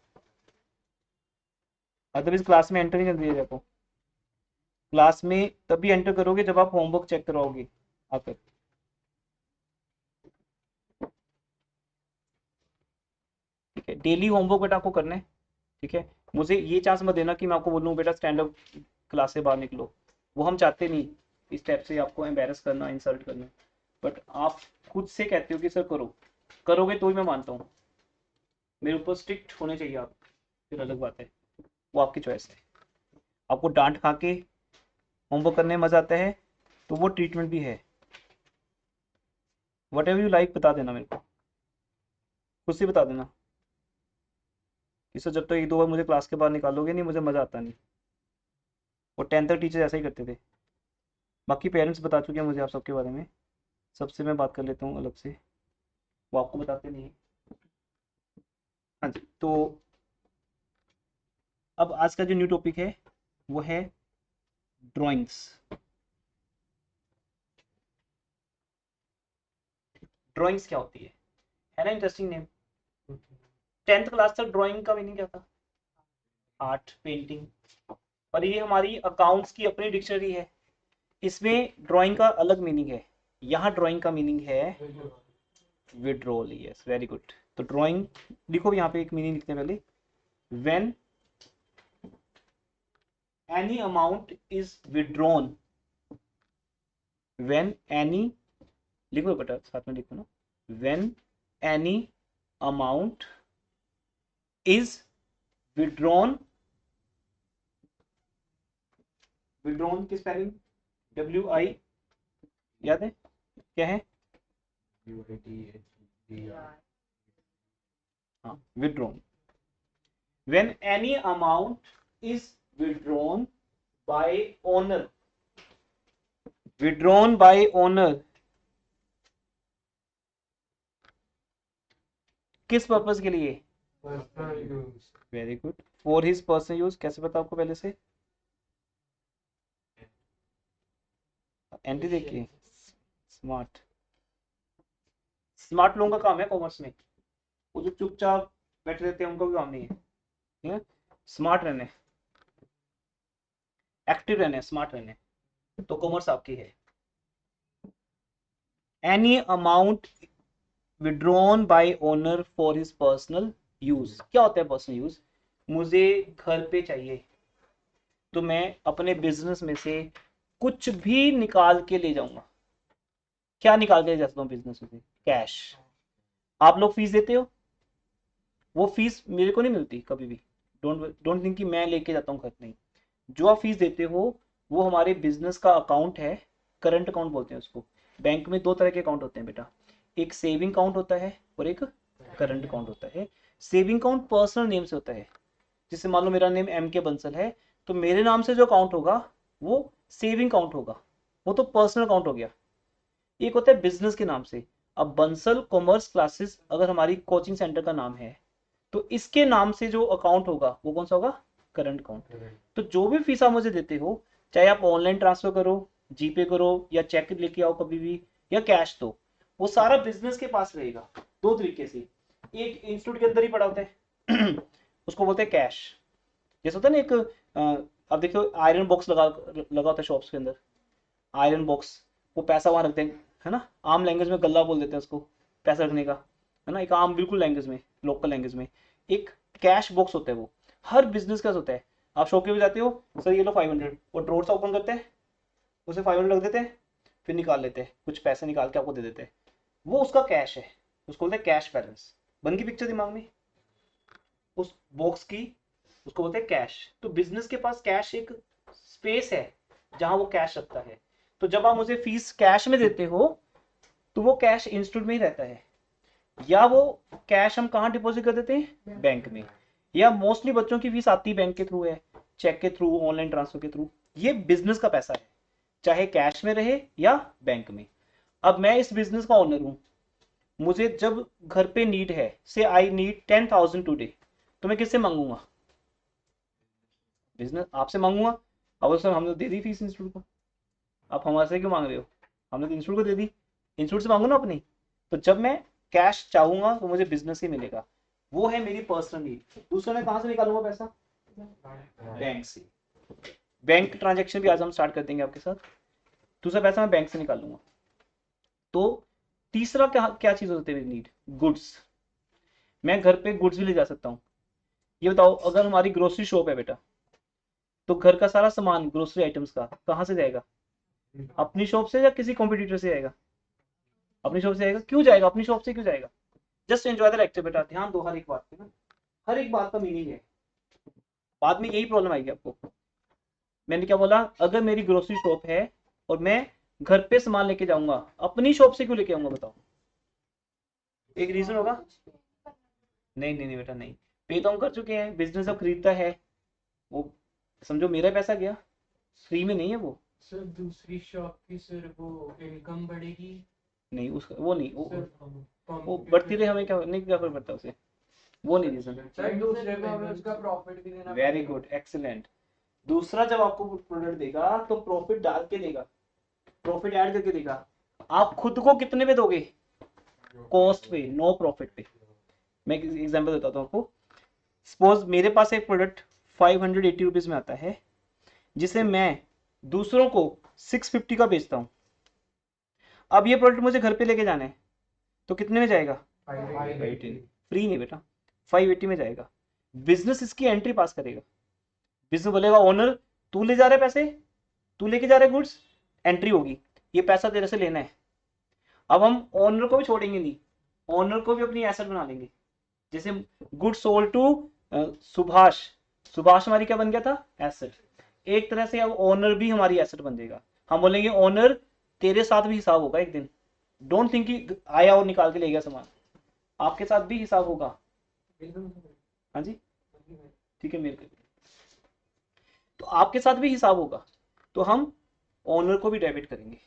अदरवाइज क्लास में एंटर नहीं कर दिया आपको। क्लास में तभी एंटर करोगे जब आप होमवर्क चेक कराओगे आकर। ठीक है, डेली होमवर्क बेटा आपको करना है, ठीक है। मुझे ये चांस मत देना कि मैं आपको बोलूँ बेटा स्टैंड अप क्लास से बाहर निकलो, वो हम चाहते नहीं इस टाइप से आपको एम्बेरस करना, इंसल्ट करना। बट आप खुद से कहते हो कि सर करो, करोगे तो ही मैं मानता हूँ। मेरे ऊपर स्ट्रिक्ट होने चाहिए आप, फिर अलग बात है, वो आपकी चॉइस है। आपको डांट खा के होमवर्क करने में मजा आता है तो वो ट्रीटमेंट भी है। वट एवर यू लाइक बता देना मेरे को, खुद से बता देना। इससे जब तक एक दो बार मुझे क्लास के बाहर निकालोगे नहीं, मुझे मजा आता नहीं। और 10th तक टीचर ऐसा ही करते थे। बाकी पेरेंट्स बता चुके हैं मुझे आप सबके बारे में, सबसे मैं बात कर लेता हूँ अलग से, वो आपको बताते नहीं हैं। हाँ जी, तो अब आज का जो न्यू टॉपिक है वो है ड्राइंग्स। ड्राइंग्स क्या होती है ना, इंटरेस्टिंग नेम। 10th क्लास तक ड्राइंग का मीनिंग क्या था? Art, painting. और ये हमारी अकाउंट्स की अपनी डिक्शनरी है, इसमें ड्राइंग का अलग मीनिंग है। यहाँ ड्राइंग का मीनिंग है विड्रॉल। Yes, very good. तो ड्राइंग लिखो, यहाँ पे एक मीनिंग लिखते हैं पहले। When any amount is withdrawn, when any, लिखो बेटा साथ में लिखो ना, when any amount is withdrawn. Withdrawn की स्पेलिंग WI याद है क्या है? हाँ, withdrawn. When any amount is withdrawn by owner, withdrawn by owner, किस पर्पस के लिए? Very good. For his personal use, कैसे पता आपको पहले से? एंटी देखिए, स्मार्ट। स्मार्ट लोगों का काम है कॉमर्स में, वो जो चुपचाप बैठे रहते हैं उनका भी काम नहीं है, ठीक है? स्मार्ट रहने, एक्टिव रहने, स्मार्ट रहने, तो कॉमर्स आपकी है। Any amount withdrawn bye owner for his personal use. क्या होता है पर्सनल यूज? मुझे घर पे चाहिए तो मैं अपने बिजनेस में से कुछ भी निकाल के ले जाऊंगा। क्या निकाल के ले जा सकता हूँ बिजनेस में से? कैश। आप लोग फीस देते हो, वो फीस मेरे को नहीं मिलती कभी भी। डोंट थिंक कि मैं लेके जाता हूँ घर, नहीं। जो आप फीस देते हो वो हमारे बिजनेस का अकाउंट है, करंट अकाउंट बोलते हैं उसको। बैंक में दो तरह के अकाउंट होते हैं बेटा, एक सेविंग अकाउंट होता है और एक करंट अकाउंट होता है। सेविंग अकाउंट पर्सनल नेम से होता है, जैसे मान लो मेरा नेम MK बंसल है, तो मेरे नाम से जो अकाउंट होगा वो सेविंग अकाउंट होगा, वो तो पर्सनल अकाउंट हो गया। एक होता है बिजनेस के नाम से। अब बंसल कॉमर्स क्लासेस अगर हमारी कोचिंग सेंटर का नाम है, तो इसके नाम से जो अकाउंट होगा वो कौन सा होगा? Current account. तो जो भी फीस आप मुझे देते हो, चाहे आप ऑनलाइन ट्रांसफर करो, जीपे करो, या चेक लेके आओ कभी भी, या कैश दो, वो सारा बिजनेस के पास रहेगा। दो तरीके से, एक इंस्टीट्यूट के अंदर ही पड़ा होता है उसको बोलते हैं कैश। जैसे होता है ना एक आप देखो आयरन बॉक्स लगा होता है शॉप्स के अंदर, आयरन बॉक्स, वो पैसा वहां रखते हैं, है ना। आम लैंग्वेज में गल्ला बोल देते हैं उसको, पैसा रखने का, है ना, एक आम बिल्कुल लैंग्वेज में, लोकल लैंग्वेज में। एक कैश बॉक्स होता है, वो हर बिजनेस का होता है। आप शॉप के भी जाते हो, सर ये लो 500, वो ड्रॉर सा ओपन करते हैं, उसे 500 रख देते हैं, फिर निकाल लेते हैं, कुछ पैसे निकाल के आपको दे देते हैं, वो उसका कैश है, उसको बोलते हैं कैश बैलेंस। बन की पिक्चर दिमाग में उस बॉक्स की, उसको बोलते हैं कैश। तो बिजनेस के पास कैश एक स्पेस है जहां वो कैश रखता है। तो जब आप मुझे फीस कैश में देते हो तो वो कैश इंस्टीट्यूट में ही रहता है, या वो कैश हम कहाँ डिपॉजिट कर देते हैं? बैंक में। या मोस्टली बच्चों की फीस आती बैंक के थ्रू है, चेक के थ्रू, ऑनलाइन ट्रांसफर के थ्रू। ये बिजनेस का पैसा है, चाहे कैश में रहे या बैंक में। अब मैं इस बिजनेस का ओनर हूं, मुझे जब घर पे नीड है, से आई नीड 10,000 टुडे, तो मैं किससे मांगूंगा? बिजनेस आपसे मांगूंगा। अब सर हमने दे दी फीस इंस्टीट्यूट को, आप हमारे से क्यों मांग रहे हो? हमने तो इंस्टीट्यूट को दे दी, इंस्टीट्यूट से मांगो ना अपनी। तो जब मैं कैश चाहूंगा तो मुझे बिजनेस ही मिलेगा, वो है मेरी पर्सनल नीड। दूसरा मैं कहां से निकालूंगा पैसा? बैंक से। बैंक ट्रांजेक्शन भी आज हम स्टार्ट कर देंगे आपके साथ। दूसरा पैसा मैं बैंक से निकालूंगा। तो तीसरा क्या क्या चीज होती है मेरी नीड? गुड्स। मैं घर पे गुड्स भी ले जा सकता हूँ। ये बताओ, अगर हमारी ग्रोसरी शॉप है बेटा, तो घर का सारा सामान ग्रोसरी आइटम्स का कहाँ से जाएगा? अपनी शॉप से या किसी कॉम्पिटिटर से जाएगा? अपनी शॉप से आएगा। क्यों जाएगा अपनी शॉप से, क्यों जाएगा? जस्ट एंजॉय द लेक्चर बेटा, ध्यान दो हर एक बात पे ना, हर एक बात का मीनिंग है। बाद में यही प्रॉब्लम आएगी आपको। मैंने क्या बोला, अगर मेरी ग्रोसरी शॉप है और मैं घर पे सामान लेके जाऊंगा, अपनी शॉप से क्यों लेके आऊंगा बताओ? एक रीजन होगा। नहीं नहीं नहीं बेटा नहीं, पे तो हम कर चुके हैं, बिजनेस अब खरीदता है वो, समझो मेरा पैसा गया, फ्री में नहीं है वो। सर दूसरी शॉप की सर वो इनकम बढ़ेगी नहीं उसका वो नहीं सर, वो बढ़ती रहे, हमें क्या नहीं, क्या फर्क पड़ता उसे, वो नहीं रीजन। सर दूसरे को हमें उसका प्रॉफिट भी देना वेरी गुड, एक्सीलेंट। दूसरा जब आपको प्रोडक्ट देगा तो प्रॉफिट डाल के देगा, प्रॉफिट ऐड करके देगा। आप खुद को कितने पे दोगे? कॉस्ट पे, नो प्रॉफिट पे। मैं एग्जांपल देता हूँ आपको। सपोज मेरे पास एक प्रोडक्ट 580 रुपीज में आता है, जिसे मैं दूसरों को 650 का बेचता हूँ। अब ये प्रोडक्ट मुझे घर पे लेके जाना है, तो कितने में जाएगा? 580। फ्री नहीं बेटा, 580 में जाएगा। बिजनेस इसकी एंट्री पास करेगा। बिजनेस बोलेगा ओनर तू ले जा रहा है पैसे, तू लेके जा रहा है गुड्स, एंट्री होगी, ये पैसा तेरे से लेना है। अब हम ओनर को भी छोड़ेंगे नहीं, ओनर को भी अपनी एसेट बना लेंगे। जैसे good sold to Subhash, Subhash हमारी क्या बन गया था? एसेट। एक तरह से अब ओनर भी हमारी एसेट बन जाएगा। हम बोलेंगे ओनर तेरे साथ भी हिसाब होगा एक दिन, डोंट थिंक कि आया और निकाल के ले गया सामान, आपके साथ भी हिसाब होगा। हाँ जी ठीक है, मेरे को तो आपके साथ भी हिसाब होगा, तो हम ओनर को भी डेबिट करेंगे।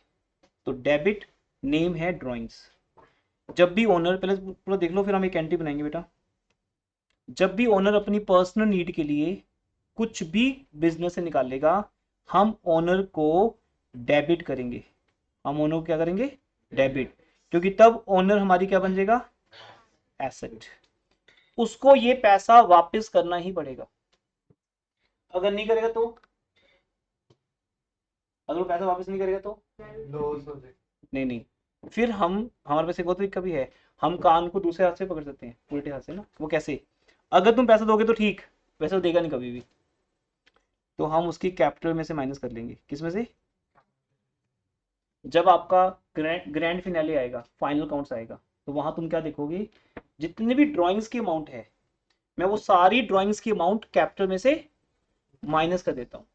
तो डेबिट नेम है ड्राइंग्स। जब भी ओनर, पहले पूरा देख लो फिर हम एक एंट्री बनाएंगे बेटा। जब भी ओनर अपनी पर्सनल नीड के लिए कुछ भी बिजनेस से निकालेगा, हम ओनर को डेबिट करेंगे। हम ओनर को क्या करेंगे? डेबिट, क्योंकि तब ओनर हमारी क्या बन जाएगा? एसेट। उसको ये पैसा वापस करना ही पड़ेगा। अगर नहीं करेगा तो, अगर वो पैसा वापस नहीं करेगा तो लॉस हो जाएगा। नहीं नहीं, फिर हम, हमारे पास एक और तरीका भी है, हम कान को दूसरे हाथ से पकड़ सकते हैं, उल्टे हाथ से ना। वो कैसे? अगर तुम पैसा दोगे तो ठीक, वैसे वो देगा नहीं कभी भी, तो हम उसकी कैपिटल में से माइनस कर लेंगे। किस में से? जब आपका ग्रैंड फिनाले आएगा, फाइनल काउंट्स आएगा, तो वहां तुम क्या देखोगे? जितने भी ड्राइंग्स की अमाउंट है, मैं वो सारी ड्राइंग्स की अमाउंट कैपिटल में से माइनस कर देता हूँ।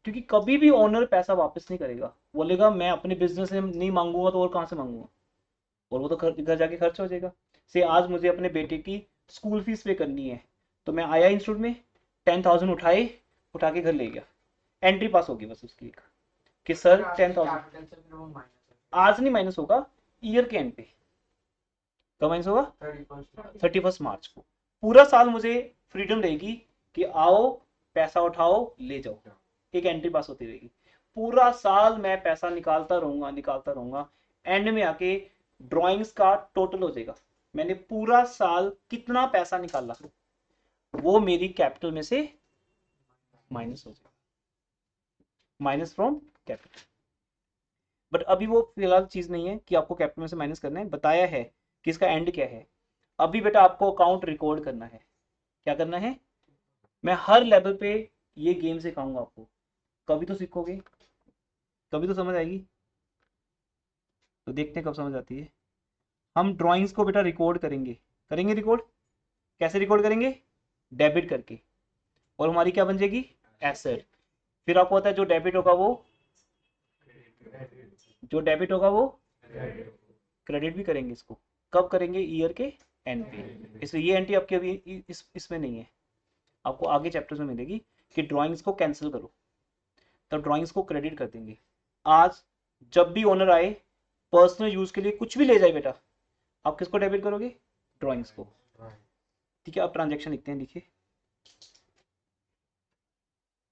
क्योंकि कभी भी ओनर पैसा वापस नहीं करेगा, बोलेगा मैं अपने बिजनेस से नहीं मांगूंगा तो और कहाँ से मांगूंगा, और वो तो घर जाके खर्च हो जाएगा। से आज मुझे अपने बेटे की स्कूल फीस पे करनी है, तो मैं आया इंस्टीट्यूट में, 10,000 उठाए, उठा के घर ले गया, एंट्री पास होगी बस उसकी एक, कि सर 10,000। आज नहीं माइनस होगा, ईयर के एंड पे। कब माइनस होगा? 31 मार्च को। पूरा साल मुझे फ्रीडम रहेगी कि आओ पैसा उठाओ ले जाओ, एक एंट्री पास होती रहेगी। पूरा साल मैं पैसा निकालता रहूंगा, निकालता रहूंगा, एंड में आके ड्राइंग्स का टोटल हो जाएगा, मैंने पूरा साल कितना पैसा निकाला, वो मेरी कैपिटल में से माइनस हो जाएगा, माइनस फ्रॉम कैपिटल। बट अभी वो फिलहाल चीज नहीं है कि आपको कैपिटल में से माइनस करना है, बताया है कि इसका एंड क्या है। अभी बेटा आपको अकाउंट रिकॉर्ड करना है। क्या करना है? मैं हर लेवल पे ये गेम सिखाऊंगा आपको, कभी तो सीखोगे, कभी तो समझ आएगी। तो देखते हैं कब समझ आती है। हम ड्राइंग्स को बेटा रिकॉर्ड करेंगे, करेंगे रिकॉर्ड। कैसे रिकॉर्ड करेंगे? डेबिट करके, और हमारी क्या बन जाएगी? एसेट। फिर आपको पता है जो डेबिट होगा वो, जो डेबिट होगा वो क्रेडिट भी करेंगे। इसको कब करेंगे? ईयर के एंड पे। इसलिए ये एंट्री आपकी अभी इसमें नहीं है, आपको आगे चैप्टर्स में मिलेगी कि ड्राइंग्स को कैंसिल करो, तब ड्राइंग्स को क्रेडिट कर देंगे। आज जब भी ओनर आए पर्सनल यूज के लिए कुछ भी ले जाए बेटा, आप किसको डेबिट करोगे? ड्राइंग्स को। ठीक है, अब ट्रांजेक्शन लिखते हैं, लिखिए।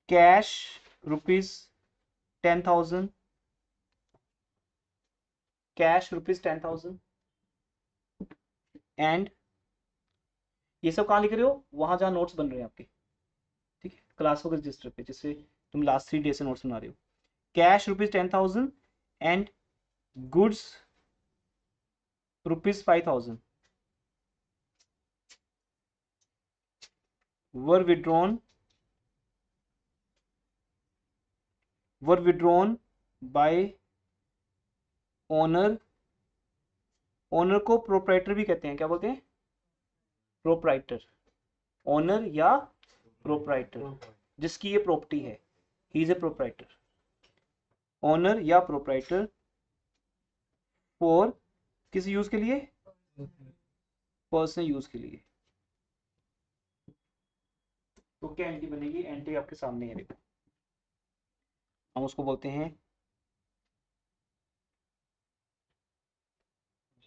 कैश ₹10,000, कैश ₹10,000, एंड ये सब कहाँ लिख रहे हो? वहां जहां नोट्स बन रहे हैं आपके, ठीक है, क्लासवर्क रजिस्टर पे, जिससे तुम लास्ट 3 डे से नोट्स बना रहे हो। Cash ₹10,000 and goods ₹5,000 were withdrawn by owner. Owner को प्रोप्राइटर भी कहते हैं, क्या बोलते हैं? प्रोप्राइटर। ओनर या प्रोप्राइटर, जिसकी ये प्रॉपर्टी है। He is a proprietor, owner या प्रोप्राइटर फॉर किस यूज के लिए, पर्सनल यूज के लिए। तो क्या एंट्री बनेगी, एंट्री आपके सामने है, देखो हम उसको बोलते हैं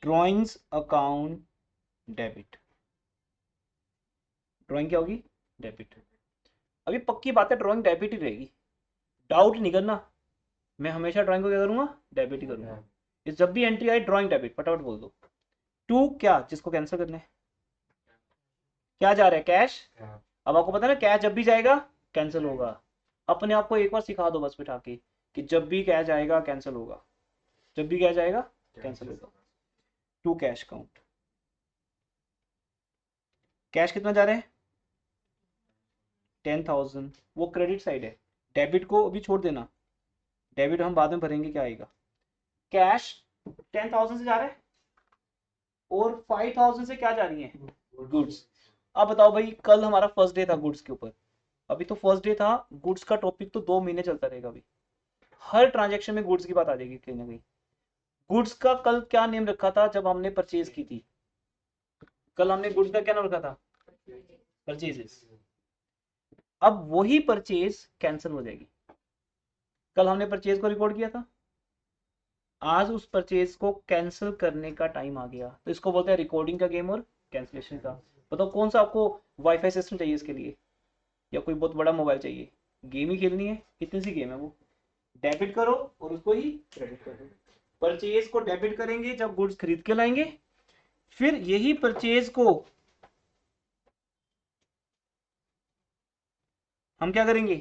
ड्रॉइंग्स अकाउंट डेबिट। ड्राइंग क्या होगी, डेबिट। अभी पक्की बात है ड्राइंग डेबिट ही रहेगी, डाउट नहीं करना, मैं हमेशा ड्राइंग को क्या करूंगा, डेबिट ही करूंगा। इस जब भी एंट्री आए ड्राइंग डेबिट फटाफट बोल दो। टू क्या, जिसको कैंसिल करना है, क्या जा रहा है, कैश। अब आपको पता है ना कैश जब भी जाएगा कैंसिल होगा। अपने आप को एक बार सिखा दो बस बिठा के कि जब भी कैश आएगा कैंसिल होगा, जब भी कैश आएगा कैंसिल होगा। टू कैश अकाउंट, कैश कितना जा रहा है 10,000, वो क्रेडिट साइड है, डेबिट को अभी छोड़ देना, डेबिट हम बाद में भरेंगे क्या आएगा। कैश 10,000 से जा रहा है और 5,000 से क्या जा रही है, गुड्स। अब बताओ भाई कल हमारा फर्स्ट डे था गुड्स के ऊपर, अभी तो फर्स्ट डे था, गुड्स का टॉपिक तो 2 महीने चलता रहेगा अभी, हर ट्रांजेक्शन में गुड्स की बात आ जाएगी कहीं ना कहीं। गुड्स का कल क्या नेम रखा था जब हमने परचेज की थी, कल हमने गुड्स का क्या नाम रखा था, परचेजेस। अब वही परचेज कैंसिल हो जाएगी, कल हमने परचेज को रिकॉर्ड किया था, आज उस परचेज को कैंसिल करने का टाइम आ गया, तो इसको बोलते हैं रिकॉर्डिंग का गेम और कैंसिलेशन का। बताओ कौन सा आपको वाईफाई सिस्टम चाहिए इसके लिए, या कोई बहुत बड़ा मोबाइल चाहिए, गेम ही खेलनी है, इतनी सी गेम है वो, डेबिट करो और उसको ही क्रेडिट कर दो। परचेज को डेबिट करेंगे जब गुड्स खरीद के लाएंगे, फिर यही परचेज को हम क्या करेंगे,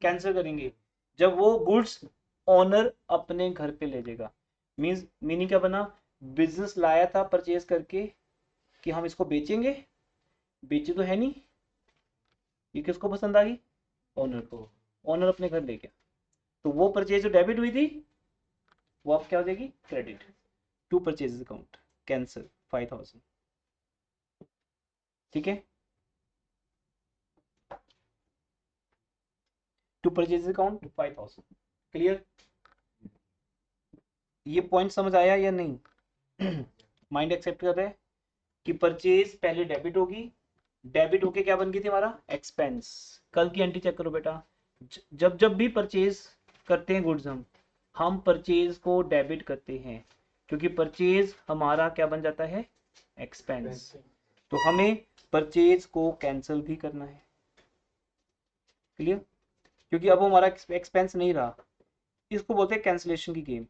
कैंसिल करेंगे जब वो गुड्स ओनर अपने घर पे ले जाएगा। मींस मीनिंग क्या बना, बिजनेस लाया था परचेज करके कि हम इसको बेचेंगे, बेचे तो है नहीं, ये किसको पसंद आ गई, ओनर को, ओनर अपने घर ले गया, तो वो परचेज जो डेबिट हुई थी वो अब क्या हो जाएगी, credit. To purchase account cancel 5,000, ठीक है। To purchase account 5,000, clear. ये पॉइंट समझ आया या नहीं माइंड एक्सेप्ट कर रहा है कि परचेज पहले डेबिट होगी, डेबिट होके क्या बन गई थी हमारा, एक्सपेंस। कल की एंट्री चेक करो बेटा, जब जब भी परचेज करते हैं गुड्स हम परचेज को डेबिट करते हैं, क्योंकि परचेज हमारा क्या बन जाता है, एक्सपेंस। तो हमें परचेज को कैंसिल भी करना है, क्लियर, क्योंकि अब वो हमारा एक्सपेंस नहीं रहा। इसको बोलते हैं कैंसिलेशन की गेम,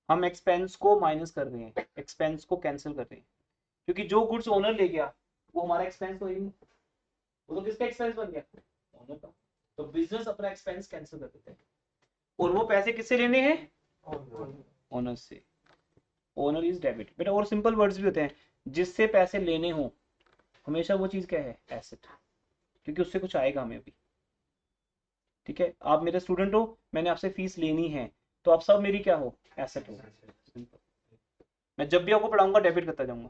हम एक्सपेंस को माइनस कर रहे हैं, एक्सपेंस को कैंसिल कर रहे हैं, क्योंकि जो गुड्स ओनर ले गया वो हमारा एक्सपेंस तो ही नहीं, वो तो किसका एक्सपेंस बन गया, ओनर का। तो बिजनेस अपना एक्सपेंस कैंसिल कर देते हैं, और वो पैसे किससे लेने हैं, ओनर से। ओनर इज डेबिट बेटा, और सिंपल वर्ड्स भी होते हैं, जिससे पैसे लेने हो हमेशा वो चीज क्या है, एसेट, क्योंकि उससे कुछ आएगा हमें अभी, ठीक है। आप मेरे स्टूडेंट हो, मैंने आपसे फीस लेनी है, तो आप सब मेरी क्या हो, एसेट हो। मैं जब भी आपको पढ़ाऊंगा डेबिट करता जाऊंगा।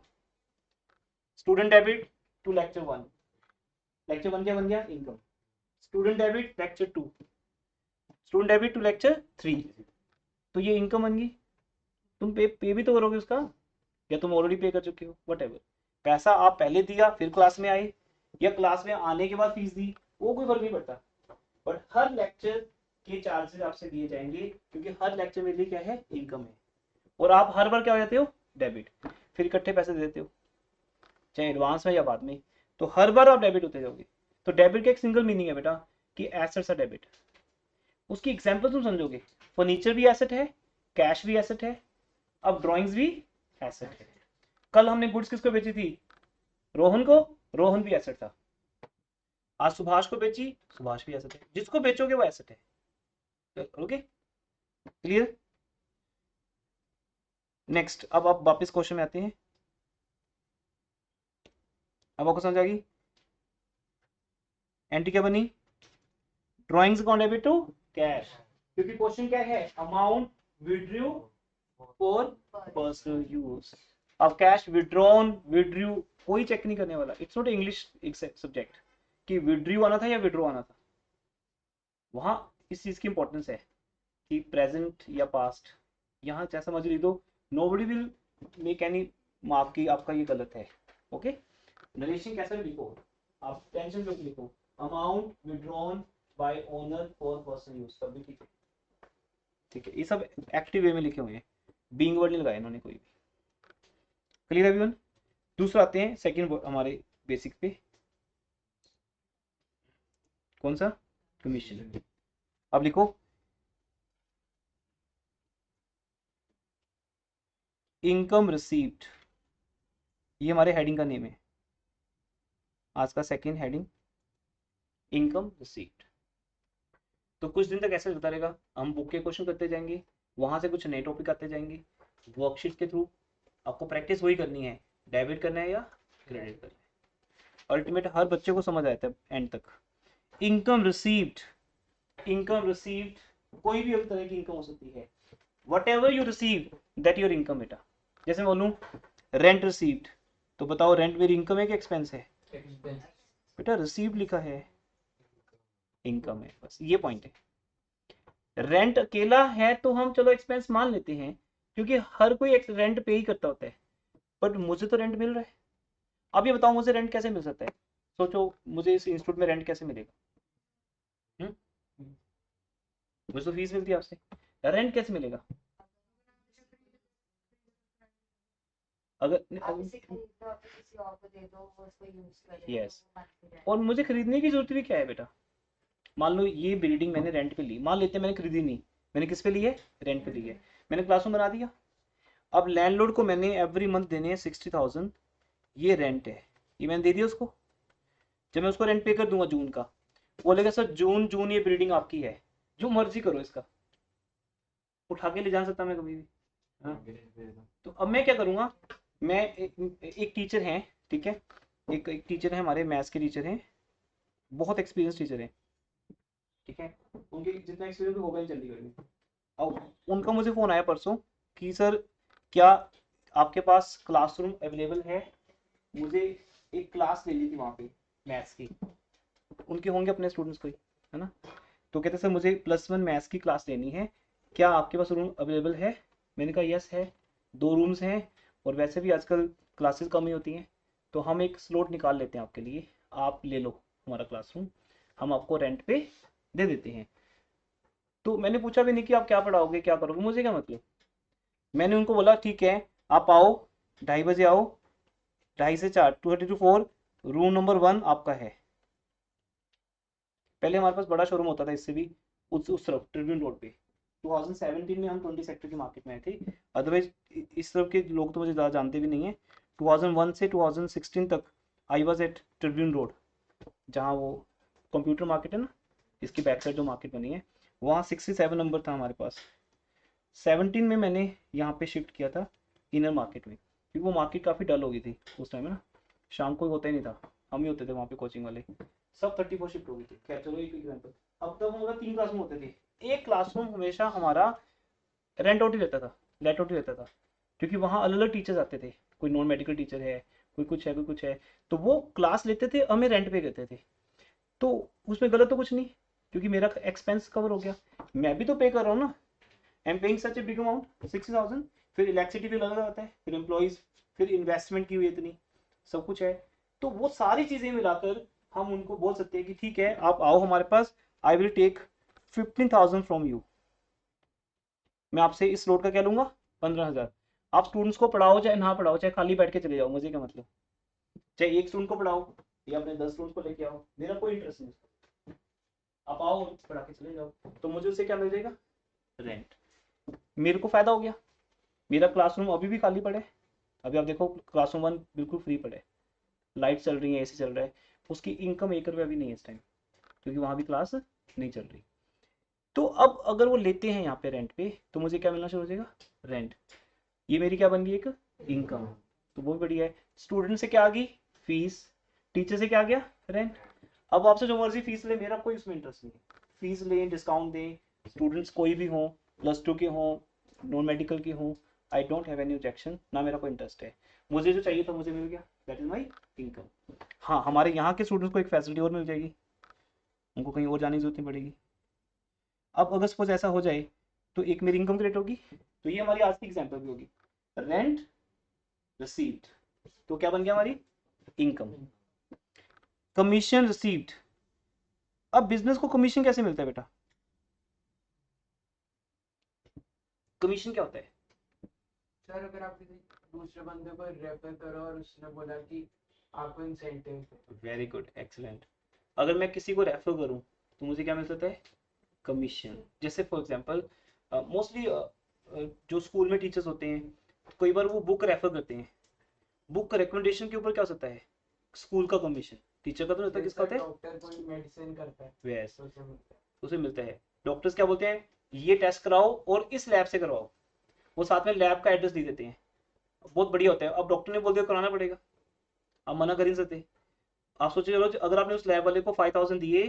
Student debit to lecture 1, lecture 1 क्या बन गया, income. Student debit lecture 2, student debit to lecture 3, तो ये इनकम बन गई। तुम पे भी तो करोगे उसका, या तुम ऑलरेडी पे कर चुके हो, वट एवर। पैसा आप पहले दिया फिर क्लास में आए, या क्लास में आने के बाद फीस दी, वो कोई फर्क नहीं पड़ता, बट हर लेक्चर के चार्जेस आपसे दिए जाएंगे, क्योंकि हर लेक्चर में लिए क्या है, इनकम है, और आप हर बार क्या हो जाते हो, डेबिट, फिर इकट्ठे पैसे दे देते हो, चाहे एडवांस में या बाद में, तो हर बार आप डेबिट होते जाओगे। तो डेबिट का एक सिंगल मीनिंग है बेटा कि एसेट्स आर डेबिट। उसकी एग्जांपल तुम समझोगे, फर्नीचर भी एसेट है, कैश भी एसेट है, अब ड्राइंग्स भी एसेट है। कल हमने गुड्स किसको बेची थी, रोहन को, रोहन भी एसेट था। आज सुभाष को बेची, सुभाष भी एसेट है, जिसको बेचोगे वो एसेट है, ओके, क्लियर। नेक्स्ट, अब आप वापस क्वेश्चन में आते हैं, अब आपको समझ आ गई एंट्री क्या बनी, drawings account debit to cash, क्योंकि क्वेश्चन क्या है, amount withdrew for personal use. अब कैश विड्रॉन विड्रू कोई चेक नहीं करने वाला, इट्स नॉट इंग्लिश सब्जेक्ट कि विड्रू आना था या विड्रॉ आना था, वहाँ इस चीज़ की इंपॉर्टेंस है कि प्रेजेंट या पास्ट, यहाँ जैसा मर्जी लिख दो, nobody will make any mark की आपका ये गलत है। ओके, नरेशन कैसे भी लिखो, आप टेंशन में लिखो, amount withdrawn bye owner for personal use, सब भी ठीक है। ठीक है, ये सब एक्टिव वे में लिखे हुए हैं, बीइंग वर्ड नहीं लगाया इन्होंने कोई भी। Clear everyone. दूसरा आते हैं सेकंड हमारे बेसिक पे, कौन सा, कमीशन। अब लिखो इनकम रिसीव्ड, ये हमारे हेडिंग का नेम है, आज का सेकंड हेडिंग इनकम रिसीव्ड। तो कुछ दिन तक ऐसे चलता रहेगा, हम बुक के क्वेश्चन करते जाएंगे, वहां से कुछ नए टॉपिक आते जाएंगे, वर्कशीट के थ्रू आपको प्रैक्टिस वही करनी है, डेबिट करना है या क्रेडिट करना है। अल्टीमेट हर बच्चे को समझ आता है एंड तक। इनकम रिसीव्ड, इनकम रिसीव्ड कोई भी एक तरह की इनकम हो सकती है, what ever you receive that your income. बेटा जैसे मैं बोलूँ रेंट रिसीव्ड, तो बताओ रेंट मेरी इनकम है कि एक्सपेंस है? बेटा रिसीव्ड लिखा है, इनकम है, बस ये पॉइंट है। रेंट अकेला है तो हम चलो एक्सपेंस मान लेते हैं, क्योंकि हर कोई रेंट पे ही करता होता है, बट मुझे तो रेंट मिल रहा है। अब ये बताओ मुझे रेंट कैसे मिल सकता है? सोचो मुझे इस इंस्टीट्यूट में रेंट कैसे मिलेगा? मुझे तो फीस मिलती है आपसे, रेंट कैसे मिलेगा? अगर यस, और मुझे खरीदने की जरूरत भी क्या है बेटा? मान लो ये बिल्डिंग मैंने रेंट पे ली, मान लेते हैं मैंने खरीदी नहीं, मैंने किस पे ली है? रेंट पे ली है। मैंने क्लासरूम बना दिया, अब लैंडलॉर्ड को मैंने एवरी मंथ देने हैं 60,000, ये रेंट है, ये मैंने दे दिया उसको। जब मैं उसको रेंट पे कर दूंगा जून का, बोलेगा सर जून जून ये बिल्डिंग आपकी है, जो मर्जी करो इसका, उठा के ले जा सकता मैं कभी भी। हाँ? तो अब मैं क्या करूंगा, मैं एक टीचर हैं, ठीक है, एक टीचर है हमारे, मैथ्स के टीचर हैं, बहुत एक्सपीरियंस टीचर हैं, ठीक है, उनके जितना एक्सपीरियंस होगा ही चंडीगढ़ में। अब उनका मुझे फ़ोन आया परसों कि सर क्या आपके पास क्लासरूम अवेलेबल है, मुझे एक क्लास लेनी थी वहाँ पे मैथ्स की, उनके होंगे अपने स्टूडेंट्स कोई, है ना, तो कहते सर मुझे +1 मैथ्स की क्लास लेनी है, क्या आपके पास रूम अवेलेबल है? मैंने कहा यस है, 2 रूम्स हैं, और वैसे भी आजकल क्लासेस कम ही होती हैं, तो हम एक स्लॉट निकाल लेते हैं आपके लिए, आप ले लो हमारा क्लासरूम, हम आपको रेंट पे दे देते हैं। तो मैंने पूछा भी नहीं कि आप क्या पढ़ाओगे क्या करोगे, मुझे क्या मतलब। मैंने उनको बोला ठीक है आप आओ, 2:30 बजे आओ, 2:30 से 4, 2:30 to 4, रूम नंबर 1 आपका है। पहले हमारे पास बड़ा शोरूम होता था इससे भी, उस तरफ ट्रिब्यून रोड पे, 2017 में हम 20 सेक्टर की मार्केट में आए थे, अदरवाइज इस तरफ के लोग तो मुझे ज़्यादा जानते भी नहीं है। 2001 से 2016 तक I was at Tribune road, जहाँ वो कंप्यूटर मार्केट है ना, इसकी बैक साइड जो मार्केट बनी है, वहाँ 67 नंबर था हमारे पास। 17 में मैंने यहाँ पे शिफ्ट किया था इनर मार्केट में, क्योंकि वो मार्केट काफ़ी डल हो गई थी उस टाइम में ना, शाम को होता ही नहीं था, हम ही होते थे वहाँ पे कोचिंग वाले, सब 34 शिफ्ट हो गई थी। खैर चलो एक एग्जाम्पल, अब तक हमारा 3 क्लासरूम होते थे, एक क्लासरूम हमेशा हमारा रेंट आउट ही रहता था, लेट आउट ही रहता था, क्योंकि वहाँ अलग अलग टीचर्स आते थे, कोई नॉन मेडिकल टीचर है, कोई कुछ है कोई कुछ है, तो वो क्लास लेते थे, हमें रेंट पे करते थे, तो उसमें गलत तो कुछ नहीं, क्योंकि मेरा एक्सपेंस कवर हो गया, मैं भी तो पे कर रहा हूँ ना, I am paying such a big amount 60,000, फिर इलेक्ट्रिसिटी बिल अलग आता है, फिर एम्प्लॉइज, फिर इन्वेस्टमेंट की हुई इतनी, सब कुछ है, तो वो सारी चीज़ें मिलाकर हम उनको बोल सकते हैं कि ठीक है आप आओ हमारे पास, I will take 15,000 from you, मैं आपसे इस लोड का क्या लूंगा, 15,000, आप स्टूडेंट्स को पढ़ाओ चाहे ना पढ़ाओ, चाहे खाली बैठ के चले जाओ, मुझे क्या मतलब, चाहे एक स्टूडेंट को पढ़ाओ या अपने 10 स्टूडेंट्स को लेके आओ, मेरा कोई इंटरेस्ट नहीं, आप आओ पढ़ा के चले जाओ, तो मुझे उससे क्या मिल जाएगा, रेंट, मेरे को फायदा हो गया, मेरा क्लासरूम अभी भी खाली पड़ा है, अभी आप देखो क्लासरूम 1 बिल्कुल फ्री पड़ा है, लाइट चल रही है, एसी चल रहा है, उसकी इनकम 1 रुपया भी नहीं है इस टाइम, क्योंकि वहाँ भी क्लास नहीं चल रही। तो अब अगर वो लेते हैं यहाँ पे रेंट पे, तो मुझे क्या मिलना शुरू हो जाएगा, रेंट, ये मेरी क्या बन गई, एक इनकम, तो वो भी बढ़िया है। स्टूडेंट से क्या आ गई, फीस, टीचर से क्या आ गया, रेंट, अब आपसे जो मर्जी फीस ले, मेरा कोई उसमें इंटरेस्ट नहीं है, फीस लें डिस्काउंट दें, स्टूडेंट्स कोई भी हों, +2 के हों, नॉन मेडिकल के हों, I don't have any objection, ना मेरा कोई इंटरेस्ट है, मुझे जो चाहिए था मुझे मिल गया, दैट इज माई इनकम। हाँ हमारे यहाँ के स्टूडेंट्स को एक फैसिलिटी और मिल जाएगी, उनको कहीं और जाने की जरूरत नहीं पड़ेगी, अब अगर सपोज ऐसा हो जाए तो एक मेरी इनकम क्रिएट होगी, तो ये हमारी आज की एग्जांपल भी होगी, रेंट रिसीव्ड, तो क्या बन गया हमारी इनकम। कमीशन रिसीव्ड, अब बिजनेस को कमीशन कैसे मिलता है बेटा, कमीशन क्या होता है? सर अगर आप किसी दूसरे बंदे को रेफर करो और उसने बोला कि आपको इंसेंटिव, वेरी गुड, एक्सीलेंट। अगर मैं किसी को रेफर करूं तो मुझे क्या मिल सकता है, कमीशन। जैसे फॉर एग्जांपल मोस्टली जो स्कूल में टीचर्स होते हैं, कई बार वो बुक रेफर करते हैं, बुक रिकमेंडेशन के ऊपर क्या हो सकता है, स्कूल का कमीशन। टीचर का तो नहीं होता, किसका होता है, डॉक्टर कोई मेडिसिन करता है वैस तो उसे मिलता है। उसे मिलता है। डॉक्टर्स क्या बोलते हैं, ये टेस्ट कराओ और इस लैब से करवाओ, वो साथ में लैब का एड्रेस दे देते हैं, बहुत बढ़िया होता है। अब डॉक्टर ने बोल दिया कराना पड़ेगा, आप मना कर ही नहीं सकते। आप सोचिए चलो अगर आपने उस लैब वाले को 5000 दिए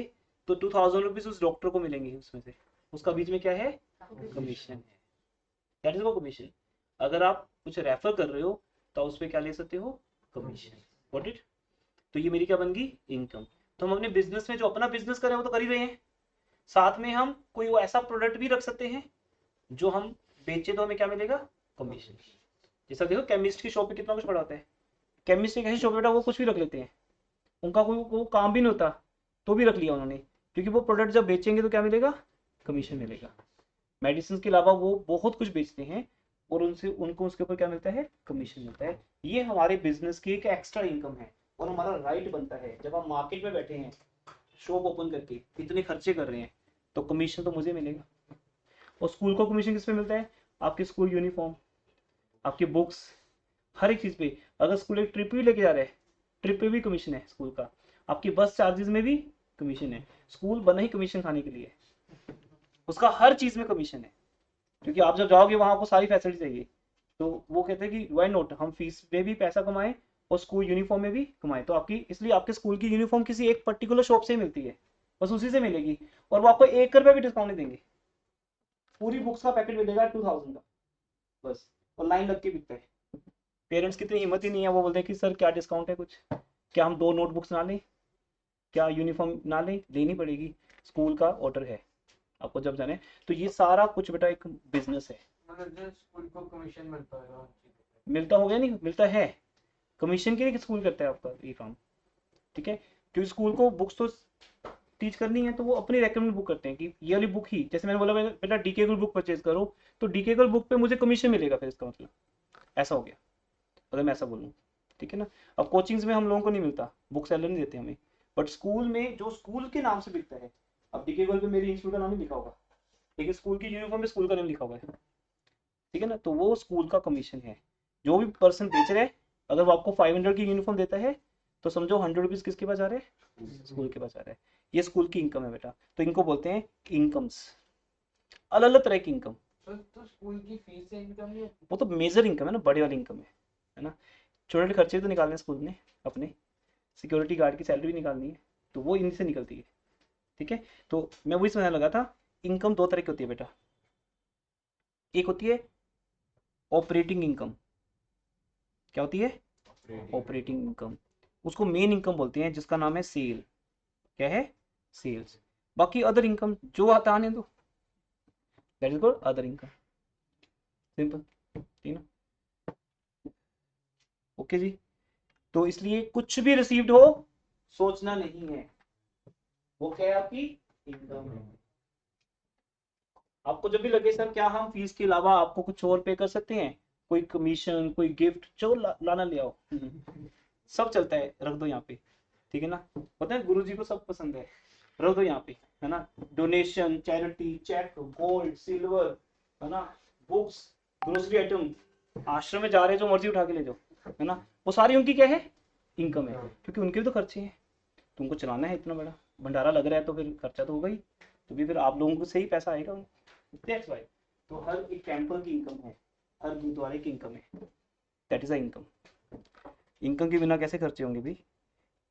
तो 2000 रुपीज उस डॉक्टर को मिलेंगे उसमें से, उसका बीच में क्या है, कमीशन है, दैट इज वो कमीशन। अगर आप कुछ रेफर कर रहे हो तो उस पर क्या ले सकते हो, कमीशन। Got it. तो ये मेरी क्या बन गई, इनकम। तो हम अपने बिजनेस में जो अपना बिजनेस कर रहे हैं वो तो कर ही रहे हैं, साथ में हम कोई वो ऐसा प्रोडक्ट भी रख सकते हैं जो हम बेचे तो हमें क्या मिलेगा, कमीशन। जैसा देखो केमिस्ट की शॉप पे कितना कुछ पड़ा होता है, केमिस्ट एक ऐसी शॉप है बेटा वो कुछ भी रख लेते हैं, उनका कोई वो काम भी नहीं होता तो भी रख लिया उन्होंने, क्योंकि वो प्रोडक्ट जब बेचेंगे तो क्या मिलेगा, कमीशन मिलेगा। मेडिसिन के अलावा वो बहुत कुछ बेचते हैं और उनसे उनको उसके ऊपर क्या मिलता है, कमीशन मिलता है। ये हमारे बिजनेस की एक एक्स्ट्रा इनकम है और हमारा राइट बनता है। जब हम मार्केट में बैठे हैं शॉप ओपन करके इतने खर्चे कर रहे हैं तो कमीशन तो मुझे मिलेगा। और स्कूल को कमीशन किस पे मिलता है, आपके स्कूल यूनिफॉर्म, आपकी बुक्स, हर एक चीज पे। अगर स्कूल एक ट्रिप भी लेके जा रहे हैं, ट्रिप पे भी कमीशन है स्कूल का, आपकी बस चार्जेस में भी कमीशन है। स्कूल बना ही कमीशन खाने के लिए, उसका हर चीज में कमीशन है, क्योंकि आप जब जाओगे वहां आपको सारी फैसिलिटी चाहिए। तो वो कहते हैं कि वाई नॉट, हम फीस में भी पैसा कमाएं और स्कूल यूनिफॉर्म में भी कमाएं। तो आपकी इसलिए आपके स्कूल की यूनिफॉर्म किसी एक पर्टिकुलर शॉप से ही मिलती है, बस उसी से मिलेगी, और वो आपको 1 रुपया भी डिस्काउंट नहीं देंगे। पूरी बुक्स का पैकेट मिलेगा 2000 का बस, और लाइन लग के बिकता है। पेरेंट्स की इतनी हिम्मत ही नहीं है, वो बोलते हैं कि सर क्या डिस्काउंट है कुछ, क्या हम 2 नोटबुक्स ना लें, क्या यूनिफॉर्म ना लें, लेनी पड़ेगी, स्कूल का ऑर्डर है आपको जब जाने। तो ये सारा कुछ बेटा एक बिजनेस है। मतलब जो स्कूल को कमीशन मिलता है उन चीजों पे। मिलता हो गया, नहीं मिलता है, कमीशन के लिए स्कूल करता है आपका ये काम, ठीक है। क्योंकि स्कूल को बुक्स तो टीच करनी है तो वो अपनी रेकमेंड बुक करते हैं कि ये वाली बुक ही, जैसे मैंने बोला बेटा डीके बुक परचेज करो, तो डीके बुक पे मुझे कमीशन मिलेगा, फिर इसका मतलब ऐसा हो गया अगर मैं ऐसा बोलूँ, ठीक है ना। अब कोचिंग्स में हम लोगों को नहीं मिलता, बुक सेलर नहीं देते हमें, बट स्कूल में जो स्कूल के नाम से बिकता है, अब डीके पे मेरे इंस्टीट्यूट का नाम नहीं लिखा होगा, लेकिन स्कूल की यूनिफॉर्म में स्कूल का नाम लिखा हुआ है, ठीक है ना, तो वो स्कूल का कमीशन है। जो भी पर्सन बेच रहे हैं, अगर वो आपको 500 की यूनिफॉर्म देता है तो समझो 100 रुपीज किसके पास आ रहे हैं, स्कूल के पास आ रहा है। ये स्कूल की इनकम है बेटा, तो इनको बोलते हैं इनकम्स, अलग अलग तरह की इनकम। तो स्कूल की फीस से इनकम नहीं होती? वो तो मेजर इनकम है ना, बड़ी वाली इनकम है ना। छोटे छोटे खर्चे तो निकालने स्कूल ने अपने, सिक्योरिटी गार्ड की सैलरी भी निकालनी है, तो वो इनसे निकलती है, ठीक है। तो मैं वही समझने लगा था, इनकम 2 तरह की होती है बेटा, एक होती है ऑपरेटिंग इनकम। क्या होती है, ऑपरेटिंग इनकम। उसको मेन इनकम बोलते हैं, जिसका नाम है सेल। क्या है, सेल्स। बाकी अदर इनकम जो आता आने दो, that is called other income, simple, ठीक ना। ओके जी। तो इसलिए कुछ भी रिसीव्ड हो सोचना नहीं है, वो क्या है, आपकी इनकम है। आपको जब भी लगे सर क्या हम फीस के अलावा आपको कुछ और पे कर सकते हैं, कोई कमीशन, कोई गिफ्ट, जो लाना ले आओ, सब चलता है, रख दो यहाँ पे, ठीक है ना। पता है गुरुजी को सब पसंद है, रख दो यहाँ पे, है ना। Donation, charity, cheque, gold, silver, है ना, बुक्स, ग्रोसरी आइटम, आश्रम में जा रहे जो मर्जी उठा के ले जाओ, है ना। वो सारी उनकी क्या है, इनकम है, क्योंकि उनके भी तो खर्चे हैं, तुमको चलाना है इतना बड़ा भंडारा लग रहा है तो फिर खर्चा तो होगा ही, तो भी फिर आप लोगों को से ही पैसा आएगा। दैट्स व्हाई, तो हर एक टेम्पल की इनकम है, हर गुरुद्वारे की इनकम है, that is a income. Income के बिना कैसे खर्चे होंगे भाई।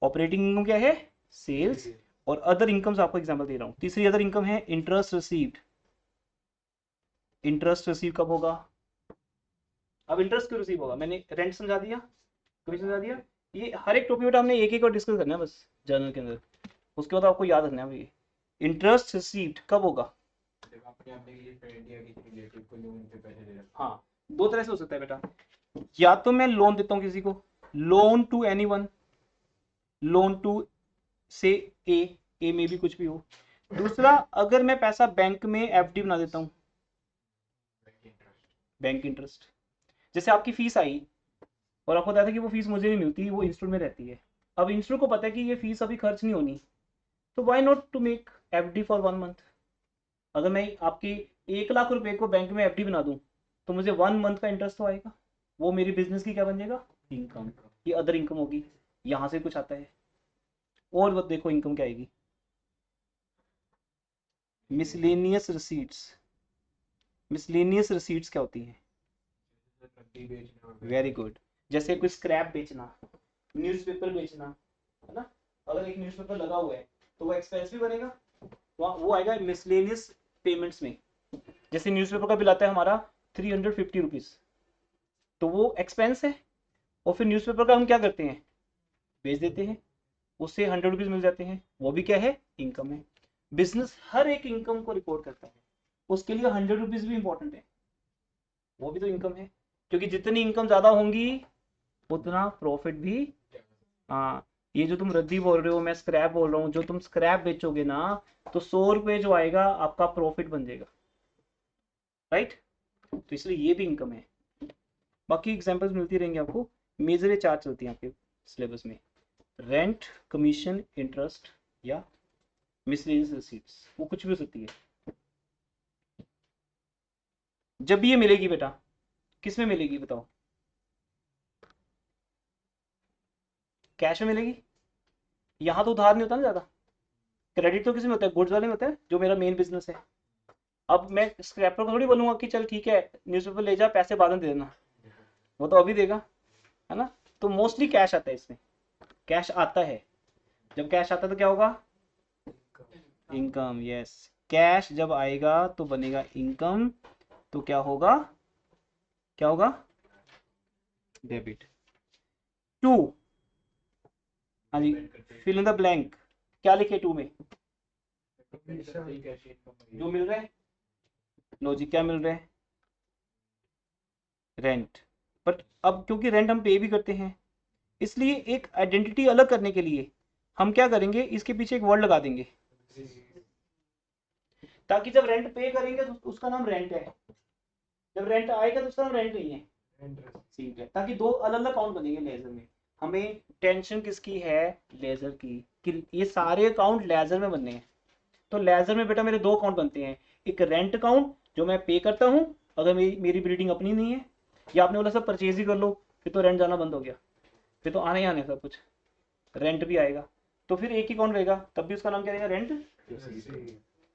ऑपरेटिंग इनकम क्या है, सेल्स। और अदर इनकम आपको एग्जांपल दे रहा हूँ। तीसरी अदर इनकम है इंटरेस्ट रिसीव्ड। इंटरेस्ट रिसीव कब होगा, अब इंटरेस्ट क्यों रिसीव होगा, मैंने रेंट समझा दिया, कमीशन समझा दिया। ये हर एक टॉपिक हमने एक एक और डिस्कस करना है बस जर्नल के अंदर, उसके बाद आपको याद रखना है भाई। इंटरेस्ट रिसीव्ड कब होगा, जब आपने अपने किसी फ्रेंड या किसी रिलेटिव को लोन पे पैसे दे रहे हाँ, दो तरह से हो सकता है बेटा। या तो मैं लोन देता हूँ किसी को, loan to anyone, loan to से ए में भी कुछ भी हो। दूसरा, अगर मैं पैसा बैंक में एफडी बना देता हूँ, बैंक इंटरेस्ट। जैसे आपकी फीस आई और आपको पता था कि वो फीस मुझे नहीं मिलती, वो इंस्टीट्यूट में रहती है। अब इंस्टीट्यूट को पता है कि ये फीस अभी खर्च नहीं होनी, तो why not to make FD for 1 month. अगर मैं आपकी 1 लाख रुपए को बैंक में एफडी बना दूं तो मुझे 1 मंथ का इंटरेस्ट तो आएगा, वो मेरी बिजनेस की क्या बन जाएगा, इनकम। ये अदर इनकम होगी, यहाँ से कुछ आता है। और वो देखो इनकम क्या आएगी, मिसलेनियस रिसीट्स। मिसलेनियस रिसीट्स क्या होती हैं? रद्दी बेचना और वेरी गुड। जैसे कोई स्क्रैप बेचना, न्यूज़पेपर बेचना, है ना। अगर एक न्यूज़पेपर लगा हुआ है तो वो एक्सपेंस भी बनेगा, वो आएगा मिसलेनियस पेमेंट्स में। जैसे न्यूज़पेपर का बिल आता है हमारा 350 रुपीज़, तो वो एक्सपेंस है। और फिर न्यूज़पेपर का हम क्या करते हैं, बेच देते हैं, उससे 100 रुपीज़ मिल जाते हैं, वो भी क्या है, इनकम है। बिजनेस हर एक इनकम को रिकॉर्ड करता है, उसके लिए 100 रुपीज़ भी इंपॉर्टेंट है, वो भी तो इनकम है। क्योंकि जितनी इनकम ज़्यादा होंगी उतना प्रॉफिट भी। हाँ, ये जो तुम रद्दी बोल रहे हो, मैं स्क्रैप बोल रहा हूँ, जो तुम स्क्रैप बेचोगे ना तो 100 रुपये जो आएगा आपका प्रॉफिट बन जाएगा, राइट। तो इसलिए ये भी इनकम है। बाकी एग्जांपल्स मिलती रहेंगी आपको, मेजर ये 4 चलती हैं आपके सिलेबस में, रेंट, कमीशन, इंटरेस्ट या मिसलेनियस रिसीट्स, वो कुछ भी हो सकती है। जब भी ये मिलेगी बेटा, किस में मिलेगी बताओ, कैश में मिलेगी। यहाँ तो उधार नहीं होता ना ज़्यादा, क्रेडिट तो किस में होता है, गुड्स वाले में होता है, जो मेरा मेन बिजनेस है। अब मैं स्क्रैपर को थोड़ी बोलूंगा कि चल ठीक है न्यूज़पेपर ले जा, पैसे बाद में दे देना, वो तो अभी देगा, है ना। तो मोस्टली कैश आता है इसमें, कैश आता है। जब कैश आता है तो क्या होगा, इनकम। यस, कैश जब आएगा तो बनेगा इनकम, तो क्या होगा, क्या होगा, डेबिट। 2, हाँ जी, फिल इन द ब्लैंक। क्या लिखे 2 में, जो मिल रहा है, नो जी, क्या मिल रहा है, रेंट। बट अब क्योंकि रेंट हम पे भी करते हैं, इसलिए एक आइडेंटिटी अलग करने के लिए हम क्या करेंगे, इसके पीछे एक वर्ड लगा देंगे, ताकि जब रेंट पे करेंगे तो उसका नाम रेंट है, जब रेंट आएगा तो उसका नाम रेंट नहीं है, ठीक है। ताकि 2 अलग अलग अकाउंट बनेंगे लेजर में। हमें टेंशन किसकी है, लेजर की, कि ये सारे अकाउंट लेजर में बनने हैं। तो लेजर में बेटा मेरे 2 अकाउंट बनते हैं, एक रेंट अकाउंट जो मैं पे करता हूँ अगर मेरी बिल्डिंग अपनी नहीं है, या आपने बोला सब परचेज ही कर लो, फिर तो रेंट जाना बंद हो गया, फिर तो आने ही आने सब कुछ, रेंट भी आएगा। तो फिर एक ही अकाउंट रहेगा, तब भी उसका नाम क्या रहेगा, रेंट।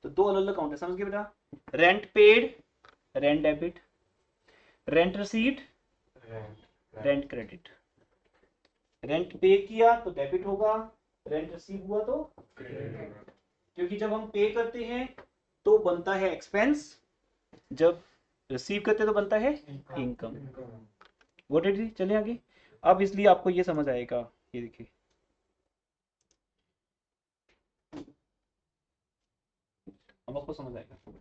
तो 2 अलग अलग अकाउंट है, समझ गए बेटा। Rent paid, rent debit, rent receipt, rent credit. Rent पे किया तो डेबिट होगा, रेंट रिसीव हुआ तो क्रेडिट। क्योंकि जब हम पे करते हैं तो बनता है एक्सपेंस, जब रिसीव करते तो बनता है इनकम। व्हाट इट इज, चलिए आगे। अब इसलिए आपको ये समझ आएगा, ये देखिए अब आपको समझ आएगा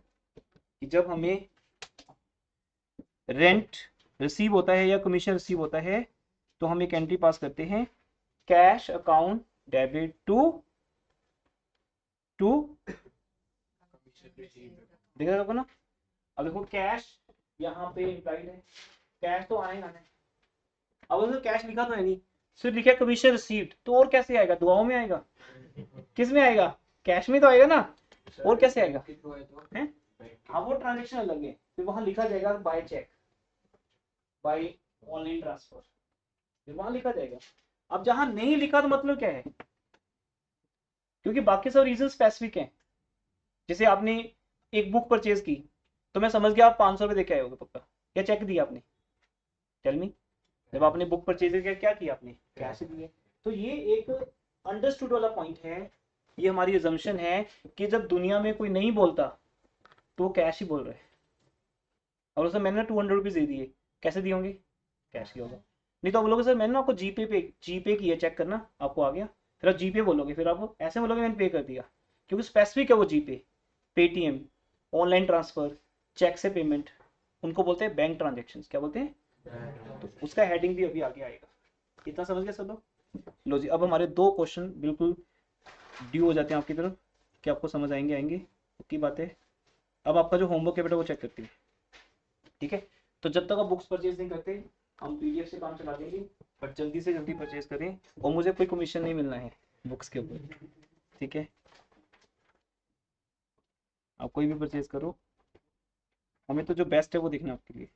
कि जब हमें रेंट रिसीव होता है या कमीशन रिसीव होता है तो हम एक एंट्री पास करते हैं, कैश अकाउंट डेबिट टू देखा आपको ना। अब देखो कैश यहाँ पे इंप्लाइड है, कैश तो आएगा ना। अब अगर कैश लिखा तो है नहीं, सिर्फ लिखा कमीशन रिसीव्ड, तो और कैसे आएगा, दुआओं में आएगा, किस में आएगा, कैश में तो आएगा ना, और कैसे आएगा, हैं? हाँ, वो ट्रांजेक्शन अलग है, फिर वहां लिखा जाएगा by cheque, by online transfer, फिर वहां लिखा जाएगा। अब जहां नहीं लिखा तो मतलब क्या है, क्योंकि बाकी सब रीजन स्पेसिफिक हैं। जैसे आपने एक बुक परचेज की तो मैं समझ गया आप 500 रुपये देके आए होगे पक्का, या चेक दिया आपने, टेल मी। जब आपने बुक परचेज किया क्या किया आपने, कैश दिए। तो ये एक अंडरस्टूड वाला पॉइंट है, ये हमारी अजम्पशन है कि जब दुनिया में कोई नहीं बोलता तो वो कैश ही बोल रहे हैं। और उससे मैंने 200 रुपीज दे दिए, कैसे दिए होंगे, कैश ही होगा। नहीं तो आप बोलोगे सर मैंने ना आपको जीपे किया, चेक करना आपको आ गया, फिर आप जीपे बोलोगे, फिर आप ऐसे बोलोगे मैंने पे कर दिया, क्योंकि स्पेसिफिक है वो जीपे, पेटीएम, ऑनलाइन ट्रांसफर, चेक से पेमेंट, उनको बोलते हैं बैंक ट्रांजेक्शन्स। क्या बोलते हैं? तो उसका हेडिंग भी अभी आगे आएगा। इतना समझ गए सब लोग? लो जी, अब हमारे 2 क्वेश्चन बिल्कुल ड्यू हो जाते हैं आपकी तरफ कि आपको समझ आएंगे की बात है। अब आपका जो होमवर्क है बेटा वो चेक करते हैं, ठीक है? तो जब तक आप बुक्स परचेज नहीं करते हम पीडीएफ से काम चला देंगे, बट जल्दी से जल्दी परचेज करें और मुझे कोई कमीशन नहीं मिलना है बुक्स के ऊपर, ठीक है? आप कोई भी परचेज करो, हमें तो जो बेस्ट है वो देखना आपके लिए,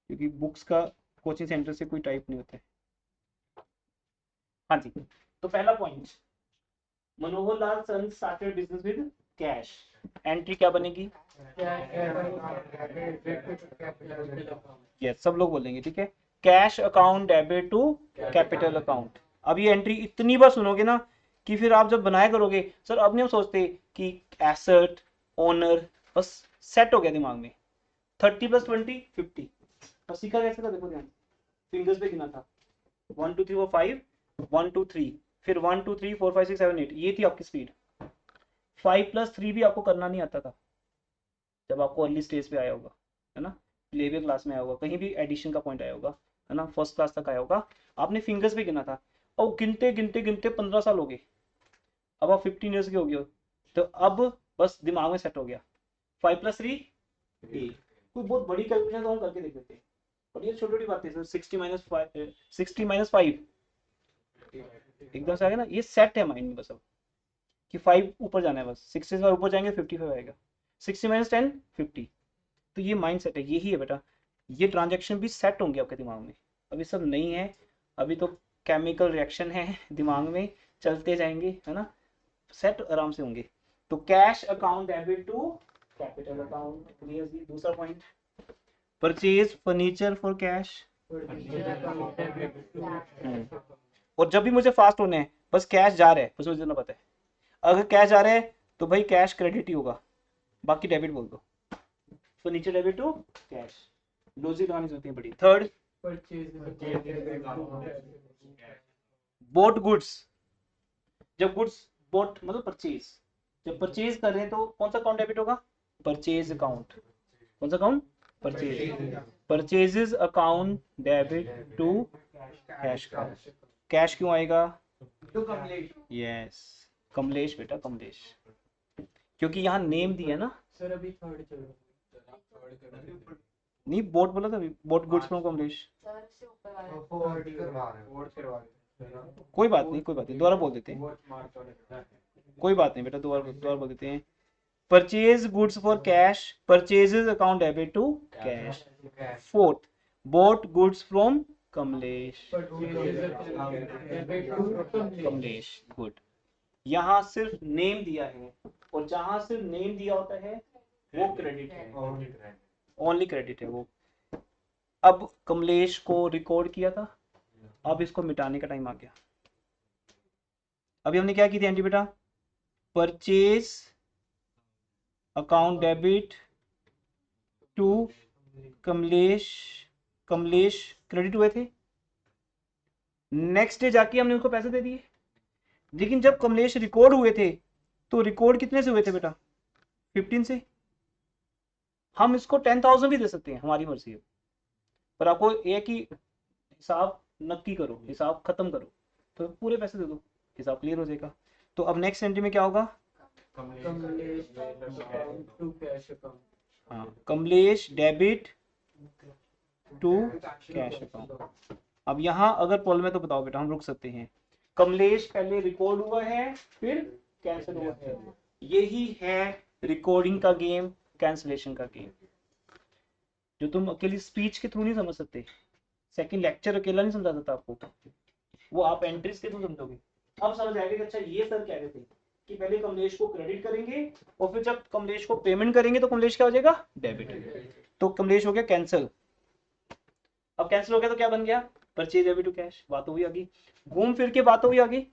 क्योंकि बुक्स का कोचिंग सेंटर से कोई टाइप नहीं होता है। हाँ जी, तो पहला point, Manohar Lal son started business with cash. Entry क्या बनेगी? यस, सब लोग बोलेंगे, ठीक है? Cash account debit to capital account. अब ये एंट्री इतनी बार सुनोगे ना कि फिर आप जब बनाया करोगे, सर अब नहीं हम सोचते कि एसेट, ओनर, बस सेट हो गया दिमाग में। 30 + 20 50। और सीखा कैसे था देखो ध्यान, फिंगर्स पे गिना था 1 2 3 4 5 1 2 3, फिर 1 2 3 4 5 6 7 8, ये थी आपकी स्पीड। 5 + 3 भी आपको करना नहीं आता था जब आपको अर्ली स्टेज पे आया होगा, है ना? प्लेवे क्लास में आया होगा, कहीं भी एडिशन का पॉइंट आया होगा, है ना? फर्स्ट क्लास तक आया होगा, आपने फिंगर्स पे गिना था और गिनते गिनते गिनते 15 साल हो गए, अब आप 15 ईयर्स के हो गए हो, तो अब बस दिमाग में सेट हो गया 5 + 3 8। कोई बहुत बड़ी कैलकुलेशन तो हम करके देख लेते हैं, और ये छोटी छोटी बातें सर, 60 - 5 60 - 5 एकदम से आ गया ना, ये सेट है माइंड में बस अब कि 5 ऊपर जाना है, बस 60 से ऊपर जाएंगे 55 आएगा, 60 - 10 50। तो ये माइंड सेट है, यही है बेटा, ये ट्रांजेक्शन भी सेट होंगे आपके दिमाग में। अभी सब नहीं है, अभी तो केमिकल रिएक्शन है दिमाग में, चलते जाएंगे, है ना? सेट आराम से होंगे। तो cash account debit to capital account, clear जी? दूसरा point, purchase furniture for cash. और जब भी मुझे फास्ट होने हैं, बस कैश जा रहा है बस मुझे इतना पता है, अगर कैश जा रहा है तो भाई कैश क्रेडिट ही होगा, बाकी डेबिट बोल दो। Furniture debit to cash, logic लगानी होती है बड़ी। थर्ड, बोट गुड्स, जब गुड्स बोट मतलब परचेज, जब परचेज कर रहे हैं तो कौन सा अकाउंट डेबिट होगा? Purchase account. कौन सा account? Purchase. Purchases account debit to cash account. Cash क्यों आएगा? यस, कमलेश बेटा, कमलेश, क्योंकि यहाँ नेम दिया ना। सर अभी थर्ड चलो। नहीं, बोट बोला था, boat goods from Kamlesh. Sir से ऊपर वाले कोई बात नहीं, कोई बात नहीं, दोबारा बोल देते हैं, कोई बात नहीं बेटा, दोबारा बोल देते हैं। Purchase goods for cash, purchases account debit to cash. Fourth, bought goods from Kamlesh. Kamlesh, good. यहाँ सिर्फ नेम दिया है, और जहां सिर्फ नेम दिया होता है वो क्रेडिट है, ओनली क्रेडिट है वो। अब कमलेश को रिकॉर्ड किया था, अब इसको मिटाने का टाइम आ गया। अभी हमने क्या की थी एंट्री बेटा? Purchase account debit to Kamlesh, Kamlesh credit हुए थे, नेक्स्ट डे जाके हमने उसको पैसे दे दिए। लेकिन जब कमलेश रिकॉर्ड हुए थे तो रिकॉर्ड कितने से हुए थे बेटा? 15 से। हम इसको 10,000 भी दे सकते हैं, हमारी मर्जी है, पर आपको ये कि हिसाब नक्की करो, हिसाब खत्म करो, तो पूरे पैसे दे दो, हिसाब क्लियर हो जाएगा। तो अब नेक्स्ट एंट्री में क्या होगा? हाँ, Kamlesh debit to cash account. अब यहाँ अगर प्रॉब्लम है तो बताओ बेटा, हम रुक सकते हैं। कमलेश पहले रिकॉर्ड हुआ है, फिर कैंसिल हुआ है, यही है रिकॉर्डिंग का गेम, कैंसिलेशन का गेम, जो तुम अकेली स्पीच के थ्रू नहीं समझ सकते। सेकंड लेक्चर अकेला नहीं समझा सकता आपको, वो आप एंट्रीज के थ्रू समझोगे। अब समझ आएगा कि अच्छा ये सर कह रहे थे कि पहले कमलेश को क्रेडिट करेंगे और फिर जब कमलेश को पेमेंट करेंगे तो कमलेश क्या हो जाएगा? डेबिट। तो कमलेश हो गया कैंसिल। अब कैंसिल हो गया तो क्या बन गया? Purchase debit to cash. बात हुई आगे, घूम फिर के बात हुई आगे।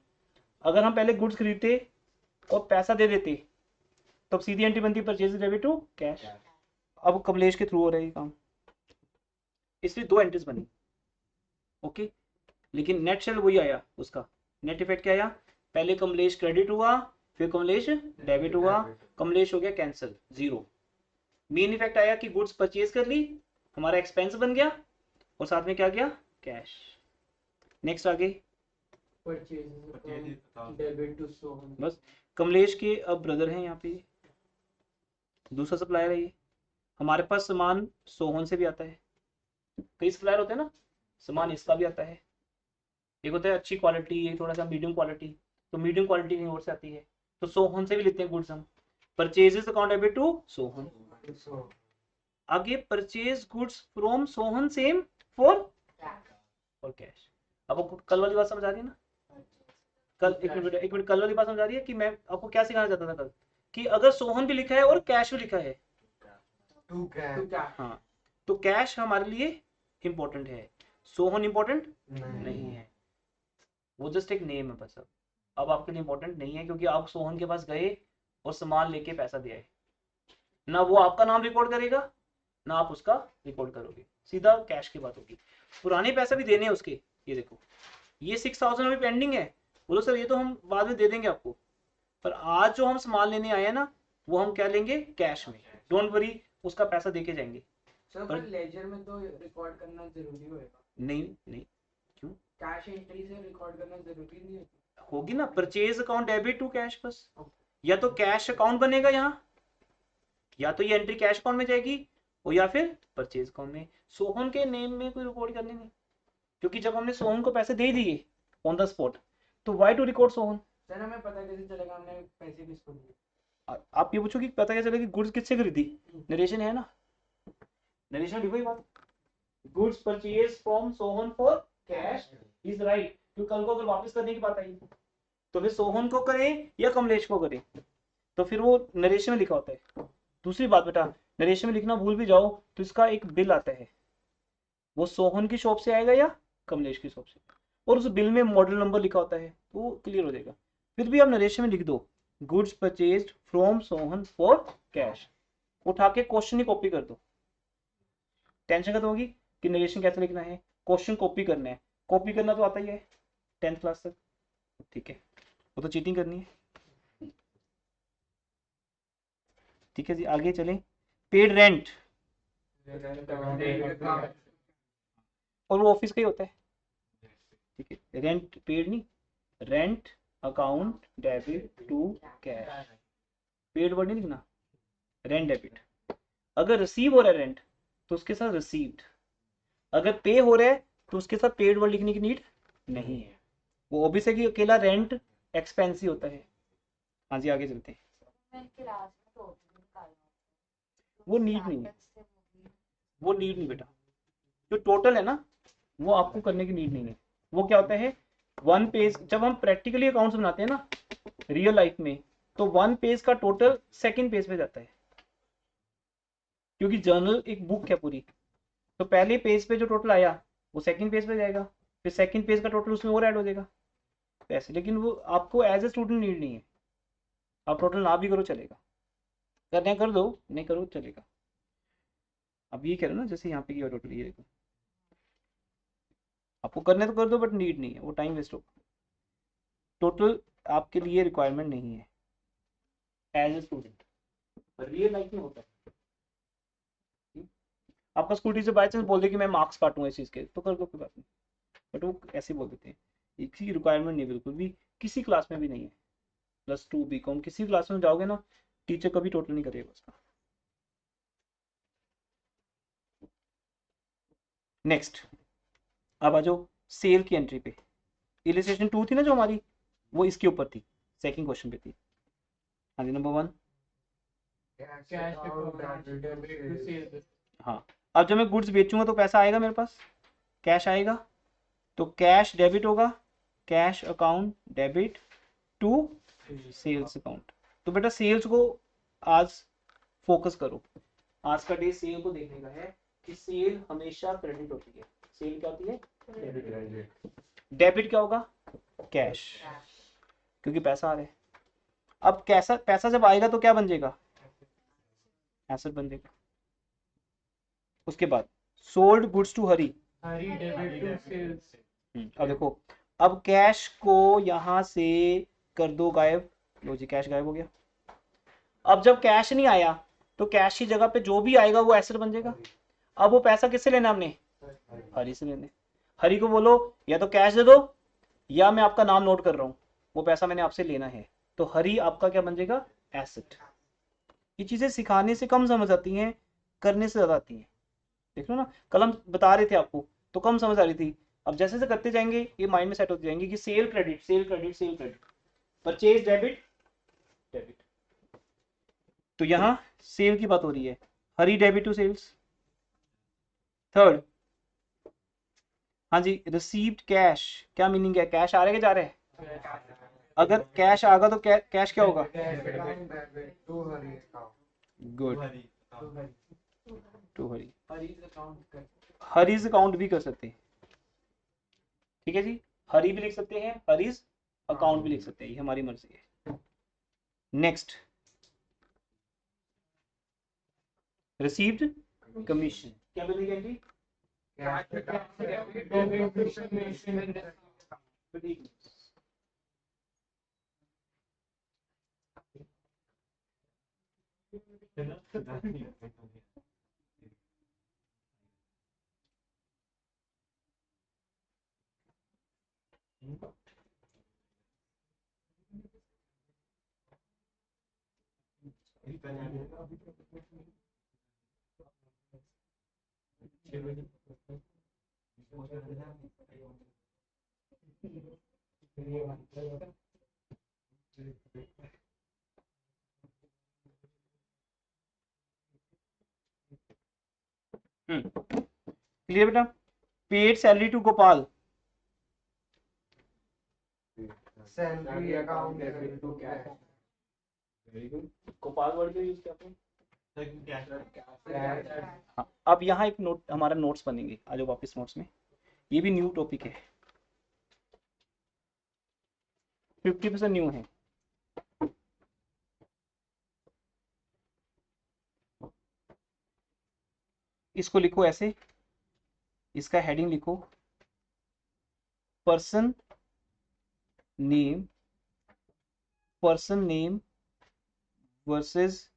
अगर हम पहले गुड्स खरीदते और पैसा दे देते तब सीधी एंट्री बनती परचेज डेबिट टू कैश। अब कमलेश के थ्रू हो रहा है काम, इसलिए 2 एंट्रीज बनी, ओके। लेकिन नेट सेल वही आया, उसका नेट इफेक्ट क्या आया? पहले कमलेश क्रेडिट हुआ, फिर कमलेश डेबिट हुआ, कमलेश हो गया कैंसिल, 0। मेन इफेक्ट आया कि गुड्स परचेज कर ली, हमारा एक्सपेंस बन गया, और साथ में क्या गया, कैश। नेक्स्ट आगे, डेबिट टू सोहन। बस कमलेश के अब ब्रदर हैं यहाँ पे, दूसरा सप्लायर है ये। हमारे पास सामान सोहन से भी आता है, कई सप्लायर होते हैं ना, सामान इसका भी आता है। एक होता है अच्छी क्वालिटी, एक थोड़ा सा मीडियम क्वालिटी, तो मीडियम क्वालिटी कहीं और से आती है, तो सोहन से भी लेते हैं गुड्स हम। Purchases account debit to Sohan. आगे purchase goods from Sohan same for cash. अब आपको कल वाली बात समझ आ रही है ना? कल एक मिनट कल वाली बात समझ आ रही है कि मैं आपको क्या सिखाना चाहता था कल, कि अगर सोहन भी लिखा है और कैश भी लिखा है, हाँ, तो कैश हमारे लिए इंपॉर्टेंट है, सोहन इंपॉर्टेंट नहीं है, वो जस्ट एक नेम है बस। अब आपके लिए इंपॉर्टेंट नहीं है, क्योंकि आप सोहन के पास गए और सामान लेके पैसा दिया है, ना वो आपका नाम रिकॉर्ड करेगा ना आप उसका रिकॉर्ड करोगे, सीधा कैश की बात होगी। पुराने पैसे भी देने हैं उसके, ये देखो ये 6000 अभी पेंडिंग है, बोलो सर ये तो हम बाद में दे देंगे आपको, पर आज जो हम सामान लेने आए हैं ना, वो हम क्या लेंगे, कैश में, डोंट वरी, उसका पैसा देके जाएंगे। सर पर लेजर में तो रिकॉर्ड करना जरूरी होगा। नहीं नहीं, क्यों? कैश एंट्री से रिकॉर्ड करना जरूरी नहीं है? होगी ना, purchase account debit to cash, बस या तो कैश अकाउंट बनेगा यहाँ, या तो ये एंट्री कैश अकाउंट में जाएगी, और या फिर परचेज अकाउंट में। सोहन के नेम में कोई रिकॉर्ड करनी नहीं, क्योंकि जब हमने सोहन को पैसे दे दिए ऑन द स्पॉट, तो why to record Sohan. Sir हमें पता कैसे चलेगा हमने पैसे किसको दिए? आप ये पूछो कि पता क्या चलेगा कि गुड्स किससे खरीदी, नरेशन है ना, नरेशन लिखो ही बात, goods purchase from Sohan for cash is right. क्योंकि कल को अगर वापस करने की बात आई तो फिर सोहन को करें या कमलेश को करें, तो फिर वो नरेशन में लिखा होता है। दूसरी बात बेटा, नरेशन में लिखना भूल भी जाओ तो इसका एक बिल आता है, वो सोहन की शॉप से आएगा या कमलेश की शॉप से, और उस बिल में मॉडल नंबर लिखा होता है, तो वो क्लियर हो जाएगा। फिर भी आप नरेशन में लिख दो goods purchased from Sohan for cash, उठा के क्वेश्चन ही कॉपी कर दो, टेंशन खत्म होगी कि नरेशन कैसे लिखना है, क्वेश्चन कॉपी करना है, कॉपी करना तो आता ही है 10th क्लास तक, ठीक है, वो तो चीटिंग करनी है। ठीक है जी, आगे चलें। पेड रेंट, और वो ऑफिस का ही होता है, ठीक है, रेंट पेड नहीं, rent account debit to cash, paid word नहीं लिखना, रेंट डेबिट। अगर रिसीव हो रहा है रेंट तो उसके साथ रिसीव्ड, अगर पे हो रहा है तो उसके साथ पेड वर्ड लिखने की नीड नहीं है, वो ऑब्वियस है कि अकेला रेंट एक्सपेंस ही होता है। हाँ जी, आगे चलते हैं। वो नीड नहीं है, वो नीड नहीं बेटा, जो टोटल है ना वो आपको करने की नीड नहीं है। वो क्या होता है, 1 पेज, जब हम प्रैक्टिकली अकाउंट्स बनाते हैं ना रियल लाइफ में, तो 1 पेज का टोटल 2nd पेज पे जाता है, क्योंकि जर्नल एक बुक है पूरी, तो पहले पेज पे जो टोटल आया वो 2nd पेज पे जाएगा, फिर 2nd पेज का टोटल उसमें और ऐड हो जाएगा ऐसे। लेकिन वो आपको एज ए स्टूडेंट नीड नहीं है, आप टोटल ना भी करो चलेगा, करने कर दो, नहीं करो चलेगा। अब ये कह रहे हो ना, जैसे यहाँ पे किया टोटल, ये देखो आपको करने तो कर दो बट नीड नहीं है, वो टाइम वेस्ट होगा, टोटल आपके लिए रिक्वायरमेंट नहीं है as a student, real life में होता है। आपका स्कूल टीचर बाई चांस बोल दे कि मैं मार्क्स काटूंगा इस चीज़ के, तो कर दो, कोई बात नहीं, बट वो ऐसे बोल देते हैं, इसकी रिक्वायरमेंट नहीं, बिल्कुल भी किसी क्लास में भी नहीं है। +2 बीकॉम किसी क्लास में जाओगे ना, टीचर कभी टोटल नहीं करेगा उसका। नेक्स्ट, अब आ जाओ सेल की एंट्री पे। इलिस्ट्रेशन 2 थी ना जो हमारी, वो इसके ऊपर थी, 2nd क्वेश्चन पे थी। हाँ जी, नंबर 1। हाँ, अब जब मैं गुड्स बेचूंगा तो पैसा आएगा मेरे पास, कैश आएगा, तो कैश डेबिट होगा, cash account debit to sales account. तो बेटा सेल्स को आज फोकस करो, आज का डे सेल को देखने का है कि सेल हमेशा क्रेडिट होती है। सेल क्या होती है? डेबिट क्या होगा? कैश, क्योंकि पैसा आ रहा है। अब कैसा पैसा जब आएगा तो क्या बन जाएगा? एसेट बन जाएगा। उसके बाद sold goods to Hari, debit to sales. अब देखो, अब कैश को यहाँ से कर दो गायब, लो जी कैश गायब हो गया। अब जब कैश नहीं आया तो कैश की जगह पे जो भी आएगा वो एसेट बन जाएगा। अब वो पैसा किससे लेना हमने, हरी से लेने। हरी को बोलो या तो कैश दे दो या मैं आपका नाम नोट कर रहा हूँ, वो पैसा मैंने आपसे लेना है, तो हरी आपका क्या बन जाएगा, एसेट। ये चीजें सिखाने से कम समझ आती हैं, करने से ज्यादा आती हैं। देख लो ना, कल हम बता रहे थे आपको तो कम समझ आ रही थी, अब जैसे जैसे करते जाएंगे ये माइंड में सेट होते जाएंगे कि cell credit, cell credit, cell credit, purchase debit, debit. तो यहाँ सेल की बात हो रही है, हरी डेबिट टू सेल्स। थर्ड, हाँ जी, रिसीव्ड कैश, क्या मीनिंग है, कैश आ रहा है कि जा रहा है, अगर कैश आएगा तो कैश क्या होगा, good, to Hari. Hari's account भी कर सकते हैं, ठीक है जी, हरी भी लिख सकते हैं, हरीज अकाउंट भी लिख सकते हैं, ये हमारी मर्जी है। नेक्स्ट, रिसीव्ड कमीशन, क्या बोलेंगे आंटी, क्लियर बेटा। Paid salary to Gopal, salary account debit to cash. Gopal word use किया आपने। हाँ, अब यहाँ एक नोट, हमारा नोट्स बनेंगे, आ जाओ वापस नोट्स में, ये भी न्यू टॉपिक है, 50% न्यू है। इसको लिखो ऐसे, इसका हेडिंग लिखो, person name, person name versus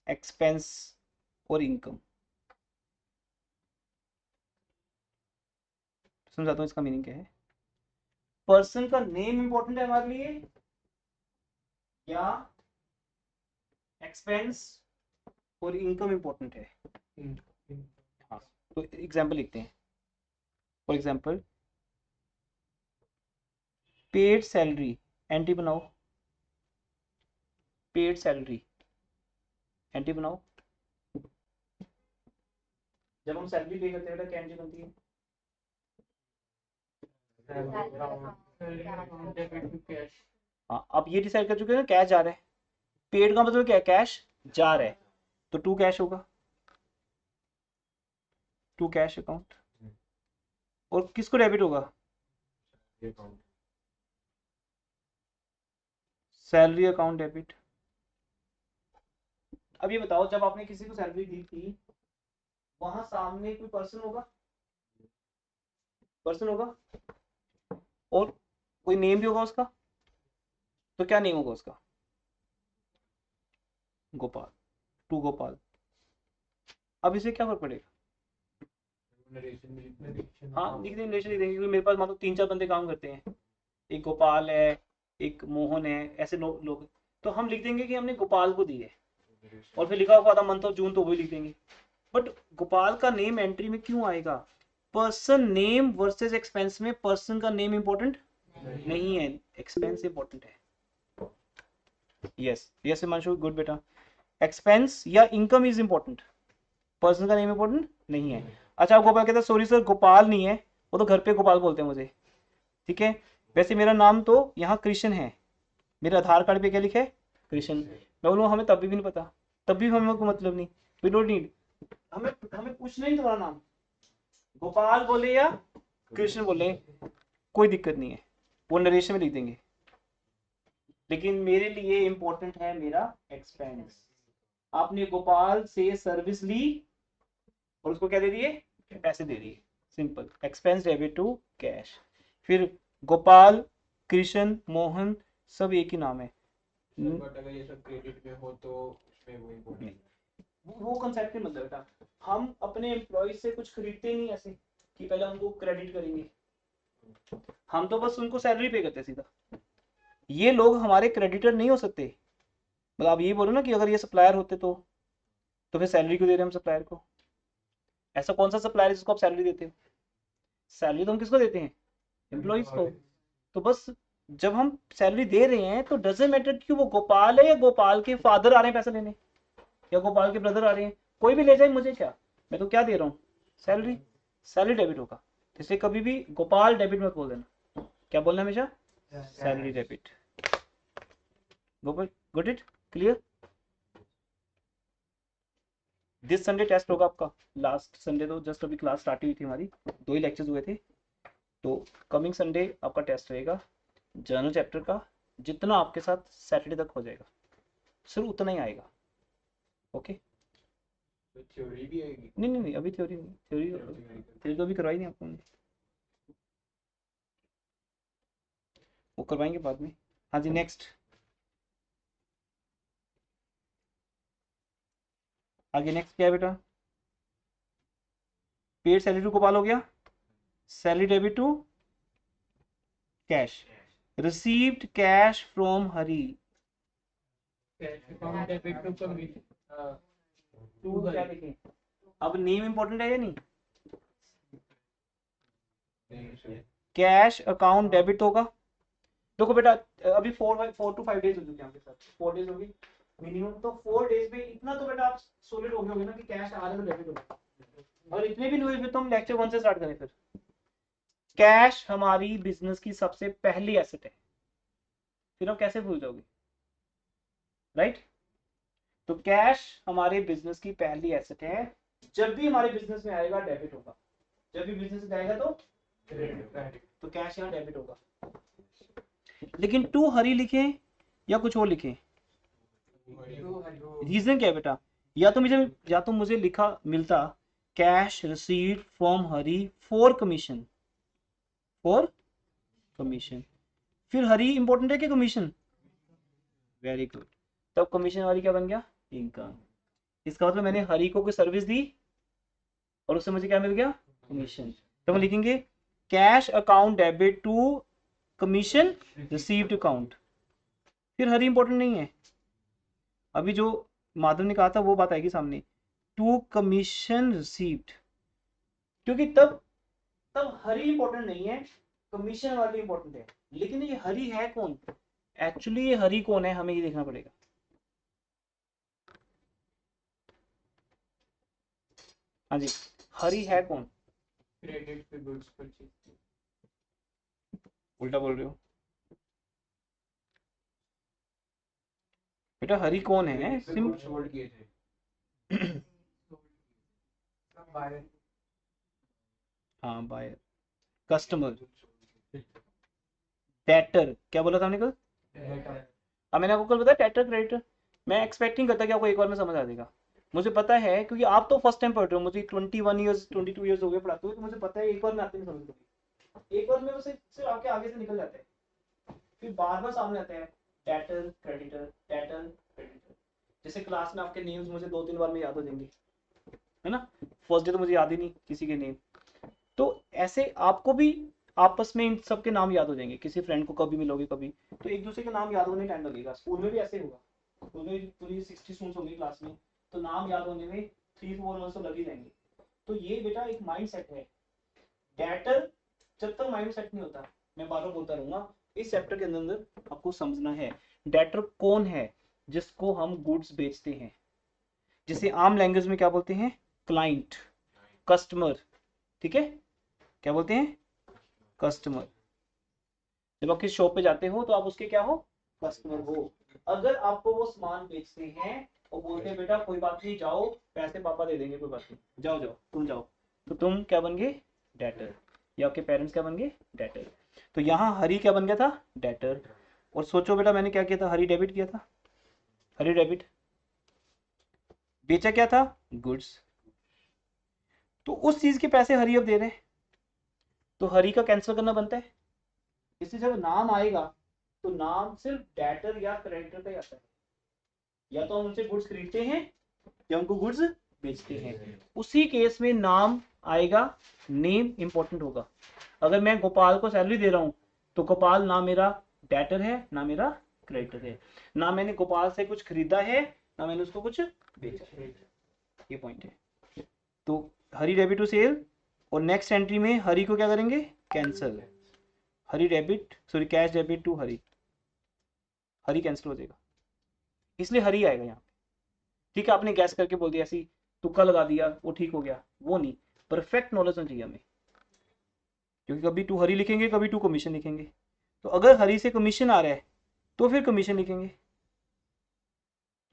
expense और इनकम। समझाता हूँ इसका मीनिंग क्या है। पर्सन का नेम इंपॉर्टेंट है हमारे लिए या एक्सपेंस और इनकम इंपॉर्टेंट है। हाँ, तो एग्जांपल लिखते हैं, for example paid salary, anti बनाओ, पेड सैलरी एंटी बनाओ। जब हम सैलरी पे करते हैं बेटा क्या एंटी बनती है, हाँ, अब ये डिसाइड कर चुके हैं ना, कैश जा रहा है, पेड का मतलब क्या है, कैश जा रहा है, तो टू कैश होगा, टू कैश अकाउंट। और किसको डेबिट होगा, सैलरी अकाउंट डेबिट। अब ये बताओ, जब आपने किसी को सैलरी दी थी वहां सामने कोई पर्सन होगा, पर्सन होगा और कोई नेम भी होगा उसका, तो क्या नेम होगा उसका, गोपाल, टू गोपाल। अब इसे क्या फर्क पड़ेगा, हाँ लिख देंगे, रिलेशन लिख देंगे, क्योंकि मेरे पास मान लो 3-4 बंदे काम करते हैं, एक गोपाल है, एक मोहन है, ऐसे लोग, तो हम लिख देंगे कि हमने गोपाल को दी है, और फिर लिखा हुआ था मंथ ऑफ जून, तो वही लिख देंगे। बट गोपाल का नेम एंट्री में क्यों आएगा, पर्सन नेम वर्सेस एक्सपेंस में पर्सन का नेम इंपॉर्टेंट नहीं है, एक्सपेंस इंपॉर्टेंट है। यस यस हिमांशु, गुड बेटा। एक्सपेंस या इनकम इज इंपॉर्टेंट, पर्सन का नेम इंपॉर्टेंट नहीं है। अच्छा, गोपाल कहता है सॉरी सर गोपाल नहीं है, वो तो घर पे गोपाल बोलते हैं मुझे, ठीक है, वैसे मेरा नाम तो यहाँ कृष्ण है, मेरे आधार कार्ड पे क्या लिखा है, कृष्ण। मैं बोलूँ हमें तब भी नहीं पता, तब भी हमें को मतलब नहीं, वी डोंट नीड, हमें हमें पूछना ही तुम्हारा नाम गोपाल बोले या कृष्ण बोले, कोई दिक्कत नहीं है, वो नरेशन में लिख देंगे, लेकिन मेरे लिए इंपॉर्टेंट है मेरा एक्सपेंस। आपने गोपाल से सर्विस ली और उसको क्या दे दिए, पैसे दे दिए, simple, expense debit to cash. फिर गोपाल, कृष्ण, मोहन सब एक ही नाम है। बट अगर ये सब क्रेडिट में हो तो उसमें वही बोलेंगे। नहीं, वो कंसेप्ट नहीं मतलब बेटा, हम अपने एम्प्लॉय से कुछ खरीदते ही नहीं ऐसे कि पहले उनको क्रेडिट करेंगे, हम तो बस उनको सैलरी पे करते हैं सीधा। ये लोग हमारे क्रेडिटर नहीं हो सकते। मतलब आप यही बोलो ना कि अगर ये सप्लायर होते तो फिर सैलरी क्यों दे रहे हैं हम सप्लायर को? ऐसा कौन सा सप्लायर है जिसको आप सैलरी देते हो? सैलरी तो हम किसको देते हैं? एम्प्लॉयज को। तो बस जब हम सैलरी दे रहे हैं तो डजेंट मैटर कि वो गोपाल है या गोपाल के फादर आ रहे हैं पैसा लेने या गोपाल के ब्रदर आ रहे हैं, कोई भी ले जाए मुझे क्या, मैं तो क्या दे रहा हूँ? सैलरी। सैलरी डेबिट होगा, इसलिए कभी भी गोपाल डेबिट मत बोल देना, क्या बोलना हमेशा? Salary debit. Good it clear? This Sunday test होगा आपका। लास्ट संडे तो जस्ट अभी क्लास स्टार्ट हुई थी हमारी, 2 ही लेक्चर्स हुए थे। तो कमिंग संडे आपका टेस्ट रहेगा जर्नल चैप्टर का, जितना आपके साथ सैटरडे तक हो जाएगा सिर्फ उतना ही आएगा। ओके? तो थ्योरी भी आएगी? नहीं, अभी थ्योरी नहीं, थ्योरी तो अभी करवाई नहीं आपको, वो करवाएंगे बाद में। हाँ जी, नेक्स्ट आगे नेक्स्ट क्या है बेटा? पेड सैलरी टू गोपाल हो गया, salary debit to cash, received cash from Hari account debit to commission to क्या लिखें? अब नेम इंपॉर्टेंट है या नहीं? कैश अकाउंट डेबिट होगा। देखो बेटा अभी 4 to 5 डेज हो चुके हैं आपके साथ, 4 डेज हो गई मिनिमम, तो 4 डेज में इतना तो बेटा आप सॉलिड हो गए होंगे ना कि कैश आ रहा है तो डेबिट होगा। और इतने भी नहीं हुए फिर तो हम लेक्चर 1 से स्टार्ट करें। फिर कैश हमारी बिजनेस की सबसे पहली एसेट है, फिर आप कैसे भूल जाओगे? राइट? तो कैश हमारे बिजनेस की पहली एसेट है, जब भी हमारे बिजनेस में आएगा डेबिट होगा, जब भी बिजनेस में आएगा तो तो कैश यहाँ डेबिट होगा। लेकिन टू हरी लिखें या कुछ और लिखें? रीजन क्या है बेटा? या तो मुझे लिखा मिलता cash received from Hari for commission, फिर हरी इंपॉर्टेंट है कि कमीशन? वेरी गुड, तब कमीशन वाली क्या बन गया? इनकम। इसका मतलब मैंने हरी को कोई सर्विस दी और उससे मुझे क्या मिल गया? कमीशन। तो हम लिखेंगे cash account debit to commission received account. फिर हरी इंपॉर्टेंट नहीं है, अभी जो माधव ने कहा था वो बात आएगी सामने, टू कमीशन रिसीव्ड, क्योंकि तब हरी इंपॉर्टेंट नहीं है, कमीशन वाली इंपॉर्टेंट है। लेकिन ये हरी है कौन? एक्चुअली ये हरी कौन है हमें ये देखना पड़ेगा। हाँ जी, हरी है कौन? क्रेडिट पे गुड्स परचेज। उल्टा बोल रहे हो बेटा, हरी कौन है? होल्ड किए थे। बायर। हाँ बायर, कस्टमर, डेटर, क्या बोला था हमने कल? अब मैंने आपको कल बताया डेटर क्रेडिटर। मैं एक्सपेक्ट नहीं करता कि आपको एक बार में समझ आ जाएगा, मुझे पता है क्योंकि आप तो फर्स्ट टाइम पढ़ रहे हो, मुझे 21 ईयर्स 22 ईयर्स हो गए पढ़ाते हुए, तो मुझे पता है एक बार में आते नहीं समझ में, एक बार में बस सिर्फ आपके आगे से निकल जाते हैं, फिर बार बार सामने आते हैं डेटर क्रेडिटर, डेटर क्रेडिटर। जैसे क्लास में आपके नेम्स मुझे 2-3 बार में याद हो जाएंगे, है ना? फर्स्ट डे तो मुझे याद ही नहीं किसी के नेम, तो ऐसे आपको भी आपस में इन सबके नाम याद हो जाएंगे, किसी फ्रेंड को कभी मिलोगे कभी, तो एक दूसरे के नाम याद होने टाइम लगेगा। स्कूल में भी ऐसे होगा, स्कूल में पूरी 60 स्टूडेंट्स होंगे क्लास में, तो नाम याद होने में 3-4 मंथ्स तो लग ही जाएंगे। तो ये बेटा एक माइंड सेट है, डेटर जब तक माइंड सेट नहीं होता, मैं बार बार बोलता रहूंगा, इस चैप्टर के अंदर आपको समझना है डेटर कौन है, जिसको हम गुड्स बेचते हैं, जिसे आम लैंग्वेज में क्या बोलते हैं? क्लाइंट, कस्टमर, ठीक है? क्या बोलते हैं? कस्टमर। जब आप किसी शॉप पे जाते हो तो आप उसके क्या हो? कस्टमर हो। अगर आपको वो सामान बेचते हैं और बोलते हैं बेटा कोई बात नहीं जाओ, पैसे पापा दे देंगे, कोई बात नहीं, जाओ जाओ तुम जाओ, तो तुम क्या बन गए? डेटर। या आपके पेरेंट्स क्या बन गए? डेटर। तो यहाँ हरी क्या बन गया था? डेटर। और सोचो बेटा मैंने क्या किया था? हरी डेबिट किया था, हरी डेबिट, बेचा क्या था? गुड्स। तो उस चीज के पैसे हरी अब दे रहे हैं, तो हरी का कैंसिल करना बनता है। इससे जब नाम आएगा तो नाम सिर्फ डेटर या क्रेडिटर का ही आता है। या तो हम उनसे गुड्स खरीदते हैं या उनको गुड्स बेचते हैं, उसी केस में नाम आएगा, नेम इंपॉर्टेंट होगा। अगर मैं गोपाल को सैलरी दे रहा हूं तो गोपाल ना मेरा डेटर है ना मेरा क्रेडिटर है, ना मैंने गोपाल से कुछ खरीदा है ना मैंने उसको कुछ बेचा है। ये पॉइंट है। तो हरी डेबिट टू सेल, और नेक्स्ट एंट्री में हरी को क्या करेंगे, cancel. Hari debit sorry cash debit to Hari, Hari cancel हो जाएगा, इसलिए हरी आएगा यहाँ। ठीक है, आपने गैस करके बोल दिया, ऐसी तुक्का लगा दिया वो ठीक हो गया, वो नहीं, परफेक्ट नॉलेज होना चाहिए हमें, क्योंकि कभी टू हरी लिखेंगे कभी टू कमीशन लिखेंगे। तो अगर हरी से कमीशन आ रहा है तो फिर कमीशन लिखेंगे।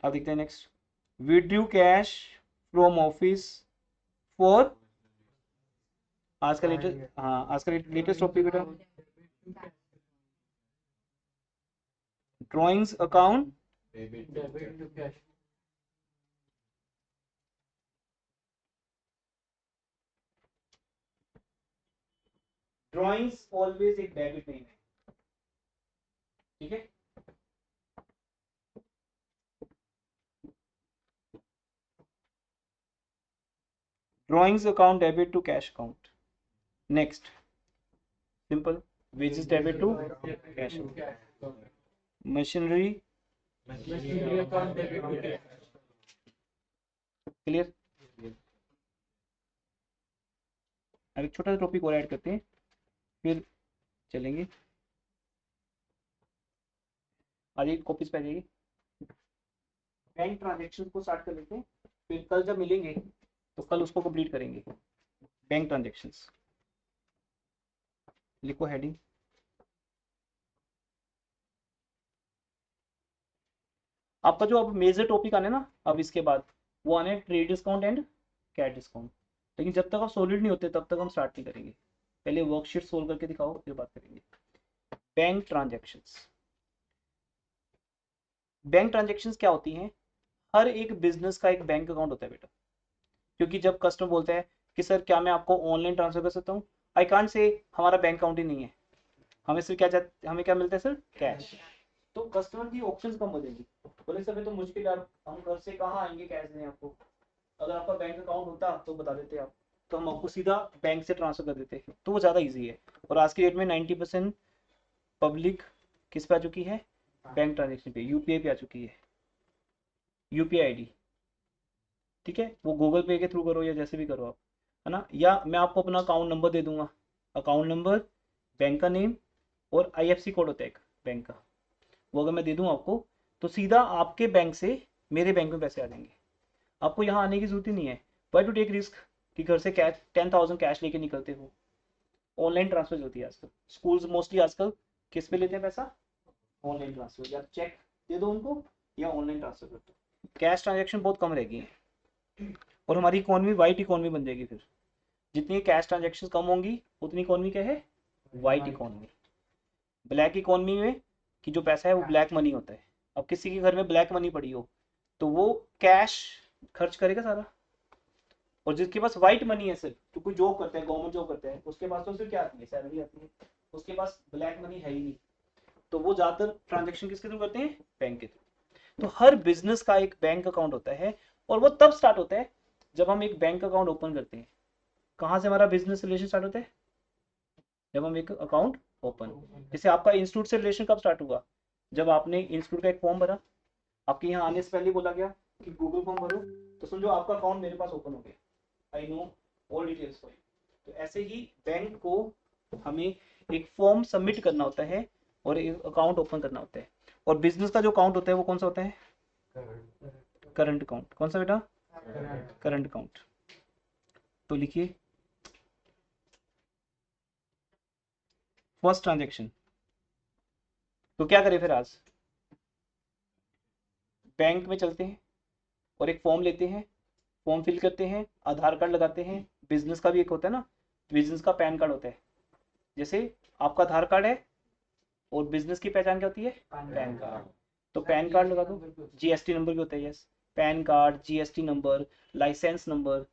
अब देखते हैं next, withdrew cash from office for, आज का लेटेस्ट, हाँ आज का लेटेस्ट टॉपिक बेटा drawings account debit to cash. Drawings always एक डेबिट नेम है, ठीक है। Drawings account debit to cash account. Next simple, wages debit to cash account. Machinery account debit to cash. Clear. अब एक छोटा सा टॉपिक और ऐड करते हैं फिर चलेंगे। आज एक कॉपीज पे आ जाएगी, बैंक ट्रांजेक्शन को स्टार्ट कर लेते हैं, फिर कल जब मिलेंगे तो कल उसको कंप्लीट करेंगे। बैंक ट्रांजेक्शंस लिखो हेडिंग। आपका जो अब मेजर टॉपिक आने ना अब इसके बाद वो आने trade discount and cash discount, लेकिन जब तक आप सॉलिड नहीं होते तब तक हम स्टार्ट नहीं करेंगे। पहले वर्कशीट सोल्व करके दिखाओ फिर बात करेंगे। बैंक ट्रांजेक्शंस, बैंक ट्रांजेक्शंस क्या होती हैं, हर एक बिजनेस का एक बैंक अकाउंट होता है बेटा। क्योंकि जब कस्टमर बोलता है कि सर क्या मैं आपको ऑनलाइन ट्रांसफर कर सकता हूँ, आई कांट से हमारा बैंक अकाउंट ही नहीं है, हमें सिर्फ क्या हमें क्या मिलता है सर, कैश। तो कस्टमर की ऑप्शंस कम हो जाएगी, बोले सर तो मुश्किल है, हम घर से कहाँ आएंगे कैश देने आपको, अगर आपका बैंक अकाउंट होता तो बता देते आप, तो हम आपको सीधा बैंक से ट्रांसफर कर देते, तो वो ज़्यादा ईजी है। और आज की डेट में 90% पब्लिक किस पे आ चुकी है, बैंक ट्रांजेक्शन पे, यूपीआई पे आ चुकी है, यूपीआई आईडी, ठीक है। वो गूगल पे के थ्रू करो या जैसे भी करो आप, है ना, या मैं आपको अपना अकाउंट नंबर दे दूंगा, अकाउंट नंबर, बैंक का नेम और आईएफसी कोड होता है एक बैंक का, वो अगर मैं दे दूँ आपको तो सीधा आपके बैंक से मेरे बैंक में पैसे आ जाएंगे, आपको यहाँ आने की जरूरत ही नहीं है। वाई टू टेक रिस्क कि घर से कैश 10,000 कैश लेके निकलते हो, ऑनलाइन ट्रांसफर होती है आजकल, स्कूल्स मोस्टली आजकल किस पे लेते हैं पैसा, ऑनलाइन ट्रांसफर, या चेक दे दो उनको या ऑनलाइन ट्रांसफर कर दो, कैश ट्रांजेक्शन बहुत कम रहेगी और हमारी इकोनॉमी वाइट इकोनॉमी बन जाएगी। फिर जितनी कैश ट्रांजेक्शन कम होंगी उतनी इकोनॉमी क्या है, वाइट इकोनॉमी। ब्लैक इकोनॉमी में कि जो पैसा है वो ब्लैक मनी होता है। अब किसी के घर में ब्लैक मनी पड़ी हो तो वो कैश खर्च करेगा सारा, और जिसके पास व्हाइट मनी है सिर्फ, तो कोई जॉब करता है, गवर्नमेंट जॉब करता है, उसके पास तो सिर्फ क्या आती है, सैलरी आती है, उसके पास ब्लैक मनी है ही नहीं, तो वो ज्यादातर ट्रांजेक्शन किसके थ्रू करते हैं, बैंक के थ्रू। तो हर बिजनेस का एक बैंक अकाउंट होता है, और वो तब स्टार्ट होता है जब हम एक बैंक अकाउंट ओपन करते हैं। कहाँ से हमारा बिजनेस रिलेशन स्टार्ट होता है, जब हम एक अकाउंट ओपन, जैसे आपका इंस्टीट्यूट से रिलेशन कब स्टार्ट हुआ, जब आपने इंस्टीट्यूट का एक फॉर्म भरा, आपके यहाँ आने से पहले बोला गया कि गूगल फॉर्म भरो, तो समझो आपका अकाउंट मेरे पास ओपन हो गया, I know all details for you. तो ऐसे ही बैंक को हमें एक फॉर्म सबमिट करना होता है और एक अकाउंट ओपन करना होता है। और बिजनेस का जो अकाउंट होता है वो कौन सा होता है, करंट अकाउंट। कौन सा बेटा, करंट अकाउंट। तो लिखिए फर्स्ट ट्रांजेक्शन, तो क्या करें फिर आज, बैंक में चलते हैं और एक फॉर्म लेते हैं, फॉर्म फिल करते हैं, आधार कार्ड लगाते हैं, बिजनेस का भी एक होता है ना, बिजनेस का पैन कार्ड होता है, जैसे आपका आधार कार्ड है और बिजनेस की पहचान क्या होती है, पैन कार्ड, तो पैन कार्ड लगा दो, जीएसटी नंबर भी होता है, yes, PAN card, GST number, licence number,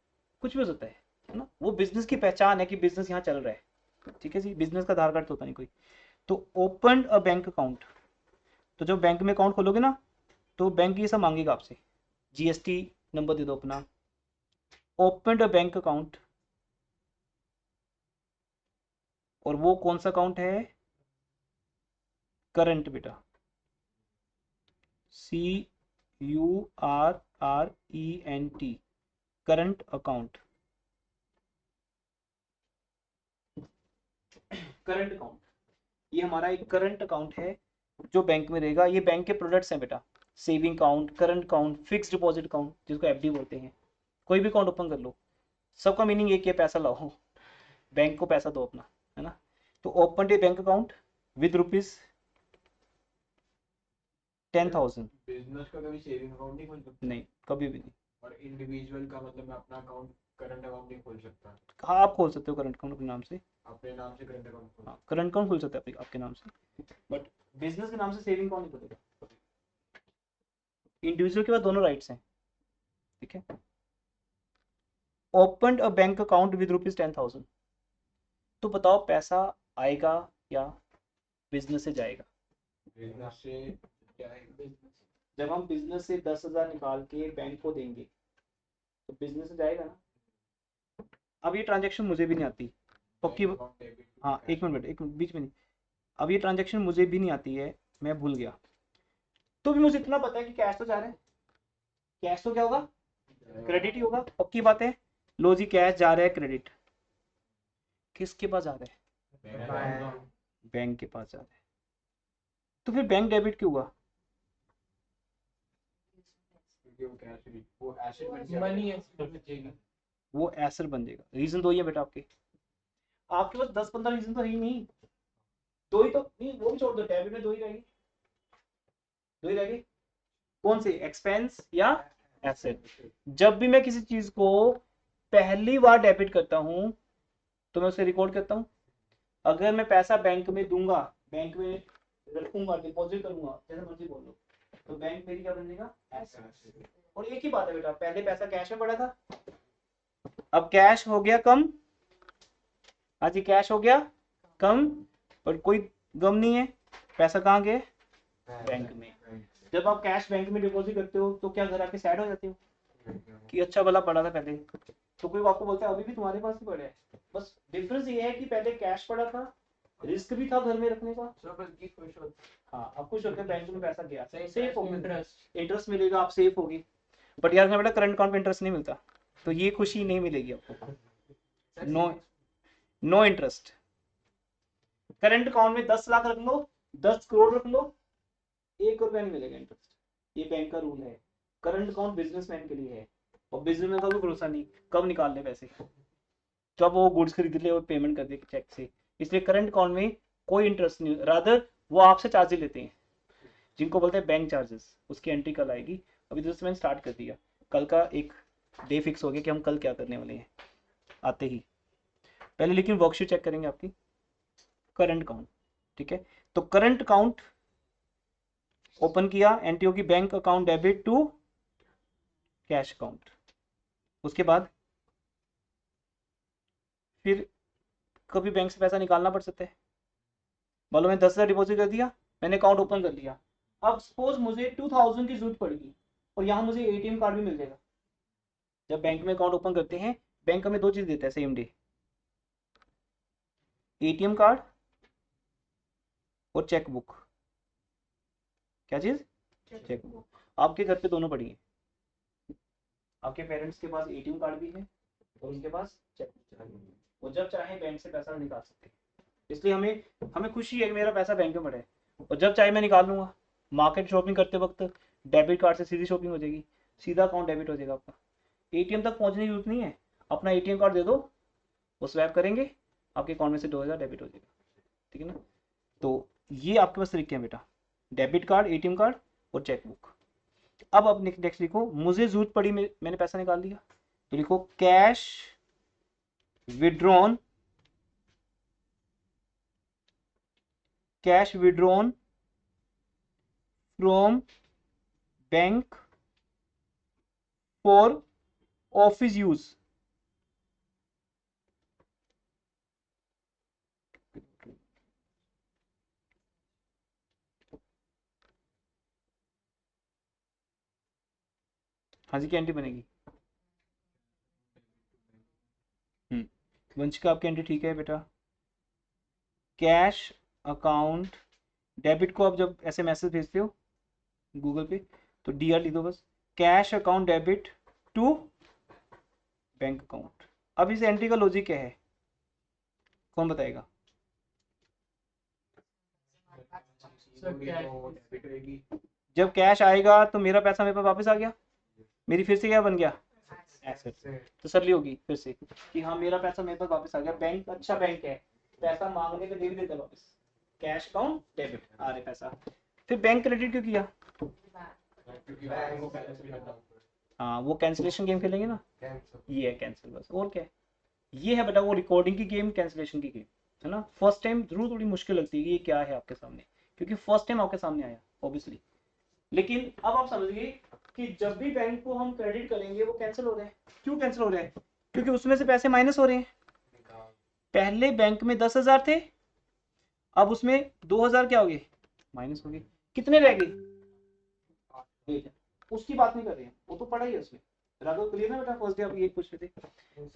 कुछ भी हो सकता है ना, वो बिजनेस की पहचान है कि बिजनेस यहाँ चल रहा है, ठीक है जी, बिजनेस का आधार कार्ड तो होता नहीं कोई। तो ओपन अ बैंक अकाउंट, तो जब बैंक में अकाउंट खोलोगे ना तो बैंक ये सब मांगेगा आपसे, जीएसटी नंबर दे दो अपना, ओपन अ बैंक अकाउंट, और वो कौन सा अकाउंट है, करंट बेटा, CURRENT, current account, current account, ये हमारा एक करंट अकाउंट है जो बैंक में रहेगा। ये बैंक के प्रोडक्ट्स हैं बेटा, saving account, current account, fixed deposit account जिसको एफडी बोलते हैं, कोई भी अकाउंट ओपन कर लो, सबका मीनिंग एक ही है, पैसा लाओ, बैंक को पैसा दो अपना, है ना। तो open A bank account with rupees 10,000, business का कभी सेविंग अकाउंट नहीं खोल सकता? नहीं कभी भी नहीं। और इंडिविजुअल का मतलब मैं अपना अकाउंट करंट अकाउंट नहीं खोल सकता? हाँ आप खोल सकते हो करंट अकाउंट अपने नाम से, अपने नाम से करंट अकाउंट खोल? हाँ करंट अकाउंट खोल सकते हैं आपके नाम से, बट बिजनेस के नाम से सेविंग अकाउंट नहीं खोलेगा। इंडिविजुअल के पास दोनों राइट्स हैं, ठीक है। Open a bank account with rupees 10,000, तो बताओ पैसा आएगा या बिजनेस से जाएगा? बिजनेस से क्या है? जब हम बिजनेस से 10,000 निकाल के बैंक को देंगे तो बिजनेस से जाएगा ना। अब ये ट्रांजेक्शन मुझे भी नहीं आती पक्की, हाँ एक मिनट बीच में नहीं, अब ये ट्रांजेक्शन मुझे भी नहीं आती है, मैं भूल गया, तो भी मुझे इतना पता है कि कैश तो जा रहा है, कैश तो क्या होगा, क्रेडिट ही होगा, पक्की बात है। लो जी कैश जा रहा है क्रेडिट, किसके पास जा रहा है, बैंक के पास जा रहा है, तो फिर बैंक डेबिट क्यों हुआ? वो एसेट मनी है, वो एसेट बन जाएगा। रीजन दो ही है बेटा आपके पास 10-15 रीजन तो है ही नहीं, दो ही तो नहीं, वो भी छोड़ दो, डेबिट में दो ही रहेगी, दो ही रहेगी, कौन से, एक्सपेंस या एसेट। जब भी मैं किसी चीज को पहली बार डेबिट करता हूं तो मैं उसे रिकॉर्ड करता हूं। अगर मैं पैसा बैंक में दूंगा, बैंक में रखूंगा, डिपॉजिट करूंगा, जैसे मर्जी बोल लो, तो बैंक मेरी क्या बनेगा, एसेट। और एक ही बात है बेटा, पहले पैसा कैश में पड़ा था, अब कैश हो गया कम, हाँ जी कैश हो गया कम, पर कोई गम नहीं है, पैसा कहाँ गया, बैंक में। जब आप कैश बैंक में डिपॉजिट करते हो तो क्या घर आके सैड हो जाते हो कि अच्छा भला पड़ा था पहले, तो कोई आपको बोलता है अभी भी तुम्हारे पास ही पड़ा है। बस डिफरेंस ये है कि पहले कैश पड़ा था, रिस्क भी था घर में रखने का, हाँ अब खुश होकर बैंक में पैसा गया, सेफ हो गया, इंटरेस्ट मिलेगा, आप सेफ होगी। बट यार बेटा करंट अकाउंट में इंटरेस्ट नहीं मिलता, तो ये खुशी नहीं मिलेगी आपको, नो इंटरेस्ट। करंट अकाउंट में 10 लाख रख लो, 10 करोड़ रख लो, 1 रुपया नहीं मिलेगा इंटरेस्ट, ये बैंक का रूल है। करंट अकाउंट बिजनेसमैन के लिए है, और बिजनेसमैन का कोई भरोसा नहीं कब निकाल ले पैसे, जब वो गुड्स खरीद ले और पेमेंट कर दे चेक से, इसलिए करंट अकाउंट में कोई इंटरेस्ट नहीं, रादर वो आपसे चार्जेस लेते हैं जिनको बोलते हैं बैंक चार्जेस। उसकी एंट्री कल आएगी, अभी तो मैंने स्टार्ट कर दिया, कल का एक डे फिक्स हो गया कि हम कल क्या करने वाले हैं आते ही, पहले लेकिन वर्कशीट चेक करेंगे आपकी करंट अकाउंट, ठीक है। तो करंट अकाउंट ओपन किया, एंट्री होगी bank account debit to cash account, उसके बाद फिर कभी बैंक से पैसा निकालना पड़ सकता है, बोलो मैं 10,000 डिपॉजिट कर दिया, मैंने अकाउंट ओपन कर लिया, अब सपोज मुझे 2,000 की जरूरत पड़ेगी और यहाँ मुझे एटीएम कार्ड भी मिल जाएगा। जब बैंक में अकाउंट ओपन करते हैं बैंक हमें दो चीज देता है सेम डे, एटीएम कार्ड और चेकबुक। क्या चीज, चेकबुक। आपके घर पे दोनों पड़ी है, आपके पेरेंट्स के पास एटीएम कार्ड भी है और उनके पास चेकबुक भी है, वो जब चाहे बैंक से पैसा निकाल सकते हैं। इसलिए हमें खुशी है कि मेरा पैसा बैंक में पड़ा है, और जब चाहे मैं निकाल लूंगा। मार्केट शॉपिंग करते वक्त डेबिट कार्ड से सीधी शॉपिंग हो जाएगी, सीधा अकाउंट डेबिट हो जाएगा आपका, एटीएम तक पहुंचने की जरूरत नहीं है, अपना एटीएम कार्ड दे दो, वो स्वैप करेंगे, आपके अकाउंट में से 2,000 डेबिट हो जाएगा, ठीक है ना। तो ये आपके पास तरीके हैं बेटा, डेबिट कार्ड, एटीएम कार्ड और चेकबुक। अब नेक्स्ट लिखो, मुझे जरूरत पड़ी मैंने पैसा निकाल लिया, तो लिखो cash withdrawn, cash withdrawn from bank for office use. हाँ जी, क्या एंट्री बनेगी? वंशिका आपकी एंट्री ठीक है बेटा। कैश अकाउंट डेबिट को आप जब ऐसे मैसेज भेजते हो गूगल पे तो DR लिख दो बस, cash account debit to bank account. अब इस एंट्री का लॉजिक क्या है, कौन बताएगा? जब कैश आएगा तो मेरा पैसा मेरे पास वापस आ गया, मेरी फिर से क्या बन गया? एसेट। तसल्ली होगी फिर से कि हाँ मेरा पैसा मेरे पास वापस आ गया, बैंक अच्छा बैंक है, पैसा मांगने पे दे भी देता है वापस। कैश अकाउंट डेबिट आ रहे पैसा। फिर बैंक क्रेडिट क्यों किया? हाँ वो कैंसिलेशन गेम खेलेंगे ना, ये है कैंसिल बस, और क्या है? ये है बेटा वो रिकॉर्डिंग की गेम, कैंसिलेशन की गेम, है ना। फर्स्ट टाइम जरूर थोड़ी मुश्किल लगती है कि ये क्या है आपके सामने, क्योंकि फर्स्ट टाइम आपके सामने आया ऑब्वियसली। लेकिन अब आप समझिए कि जब भी बैंक को हम क्रेडिट करेंगे वो कैंसिल हो रहे हैं। क्यों कैंसिल हो रहे हैं? क्योंकि उसमें से पैसे माइनस हो रहे हैं। पहले बैंक में 10,000 थे, अब उसमें 2,000 क्या हो गए? माइनस हो गए। कितने रह गए? उसकी बात नहीं कर रहे हैं, वो तो पड़ा ही है उसमें। राघव क्लियर ना बेटा? फर्स्ट डे आप ये पूछ रहे थे।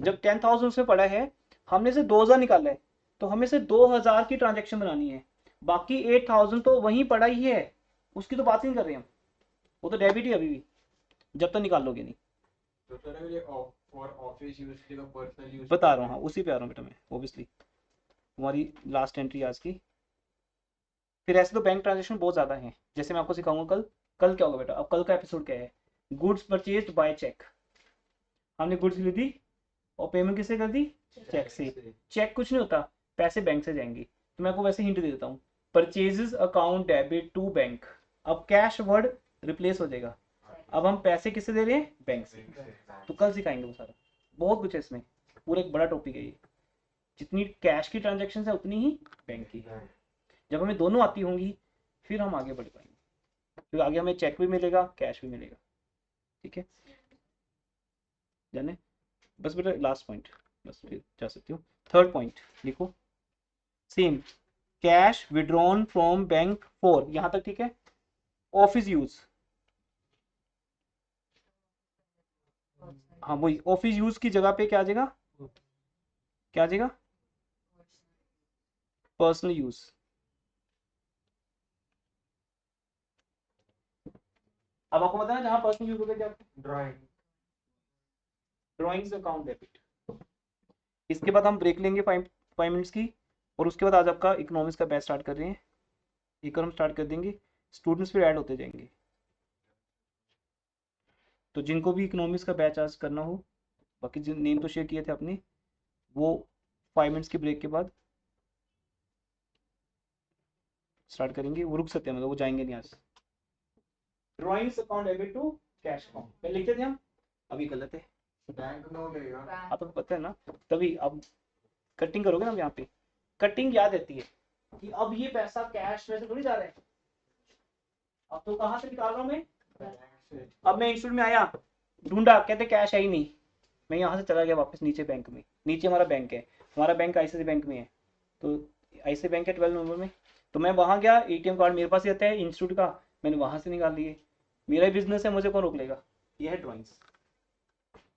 जब 10,000 उसमें पड़ा है, हमने से 2,000 निकाला है, तो हमें से 2,000 की ट्रांजेक्शन बनानी है। बाकी 8,000 तो वहीं पड़ा ही है, उसकी तो बात ही नहीं कर रहे हम, वो तो डेबिट ही अभी भी, जब तक निकाल लोगे नहीं। तो सर ये फॉर ऑफिस यूज के पर्सनल यूज बता रहा हूँ, हाँ उसी पे आ रहा हूँ बेटा मैं, ऑब्वियसली हमारी लास्ट एंट्री आज की। फिर ऐसे तो बैंक ट्रांजेक्शन बहुत ज़्यादा है, जैसे मैं आपको सिखाऊंगा कल। कल क्या होगा बेटा? अब कल का एपिसोड क्या है? Goods purchased by cheque. हमने गुड्स ली थी और पेमेंट किससे कर दी? चेक से। चेक कुछ नहीं होता, पैसे बैंक से जाएंगे। तो मैं आपको वैसे हिंट दे देता हूँ, purchases account debit to bank. अब कैश वर्ड रिप्लेस हो जाएगा, अब हम पैसे किससे दे रहे हैं? बैंक से। तो कल सिखाएंगे वो सारा, बहुत कुछ है इसमें, पूरा एक बड़ा टॉपिक है ये। जितनी कैश की ट्रांजेक्शन है उतनी ही बैंक की। जब हमें दोनों आती होंगी फिर हम आगे बढ़ पाएंगे, फिर आगे हमें चेक भी मिलेगा, कैश भी मिलेगा। ठीक है जाने, बस बेटा लास्ट पॉइंट, बस फिर जा सकती हूँ। थर्ड पॉइंट लिखो, same, cash withdrawn from bank for, यहाँ तक ठीक है। ऑफिस यूज, हाँ वही ऑफिस यूज की जगह पे क्या आ जाएगा? क्या आ जाएगा? Personal use. अब आपको पता है जहां पर्सनल यूज होता है क्या? ड्राइंग। Drawings account debit. इसके बाद हम ब्रेक लेंगे 5 मिनट्स की, और उसके बाद आज आपका इकोनॉमिक्स का बैच स्टार्ट कर रहे हैं, एक और हम स्टार्ट कर देंगे, स्टूडेंट्स फिर ऐड होते जाएंगे। तो जिनको भी इकोनॉमिक्स का बैच आज करना हो, बाकी जिन नेम तो शेयर किए थे आपने, वो 5 मिनट्स के ब्रेक के बाद स्टार्ट करेंगे। वो रुक सकते हैं, मतलब वो जाएंगे नहीं आज। Drawings account debit to cash account पहले लिखते थे हम, अभी गलत है। बैंक नो लेगा। आपको पता है ना, तभी अब कटिंग करोगे ना यहाँ पे, कटिंग याद रहती है कि अब ये पैसा कैश में से थोड़ी जा रहा है, अब तो कहाँ से निकाल रहा हूँ मैं? अब मैं इंस्टीट्यूट में आया, ढूंढा, कहते कैश है ही नहीं, मैं यहाँ से चला गया वापस नीचे बैंक में। नीचे हमारा बैंक है, हमारा बैंक ICICI बैंक में है, तो ICICI बैंक है 12 नंबर में। तो मैं वहाँ गया, ATM कार्ड मेरे पास ही आता है इंस्टीट्यूट का, मैंने वहाँ से निकाल लिए, मेरा ही बिजनेस है, मुझे कौन रोक लेगा? यह है ड्रॉइंग्स।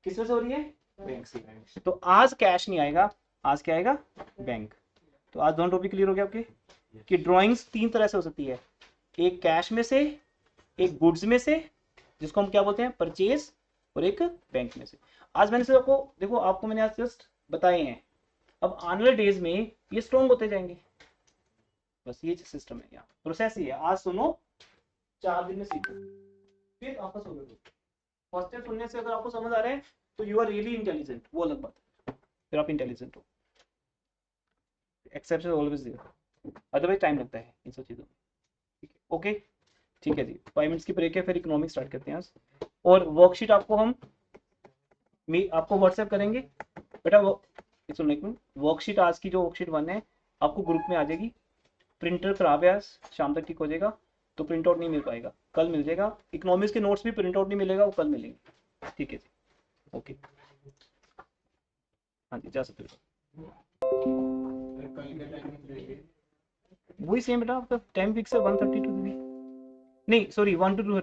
किस वजह से हो रही है? बैंक से। तो आज कैश नहीं आएगा, आज क्या आएगा? बैंक। तो आज दोनों टॉपिक क्लियर हो गया आपके कि ड्राइंग्स 3 तरह से हो सकती है, एक कैश में से, एक गुड्स में से जिसको हम क्या बोलते हैं परचेज, और एक बैंक में से। आज मैंने सिर्फ आपको, देखो आपको मैंने आज जस्ट बताए हैं, अब आने वाले डेज में ये स्ट्रॉन्ग होते जाएंगे, बस ये सिस्टम है, यहाँ प्रोसेस ही है। आज सुनो, 4 दिन में सीखो, फिर वापस हो गए। फर्स्ट टाइम सुनने से अगर आपको समझ आ रहा है तो यू आर रियली इंटेलिजेंट, वो अलग बात है, फिर आप इंटेलिजेंट हो। Exception always there, otherwise time लगता है इन सब चीज़ों में। ठीक है, ओके ठीक है जी, 5 मिनट्स की ब्रेक है, फिर इकोनॉमिक स्टार्ट करते हैं आज। और वर्कशीट आपको हम आपको व्हाट्सएप करेंगे बेटा, वो सुन एक मिनट, वर्कशीट आज की जो वर्कशीट 1 है आपको ग्रुप में आ जाएगी। प्रिंटर खराब है, आज शाम तक ठीक हो जाएगा, तो प्रिंट आउट नहीं मिल पाएगा, कल मिल जाएगा। इकोनॉमिक्स के नोट्स भी प्रिंट आउट नहीं मिलेगा, वो कल मिलेंगे। ठीक है जी, ओके हाँ जी जा सकते हो। कल के टाइम वही सेम बेटा, आपका टाइम फिक्स है 1:30 to 3, नहीं सॉरी 1 to 2।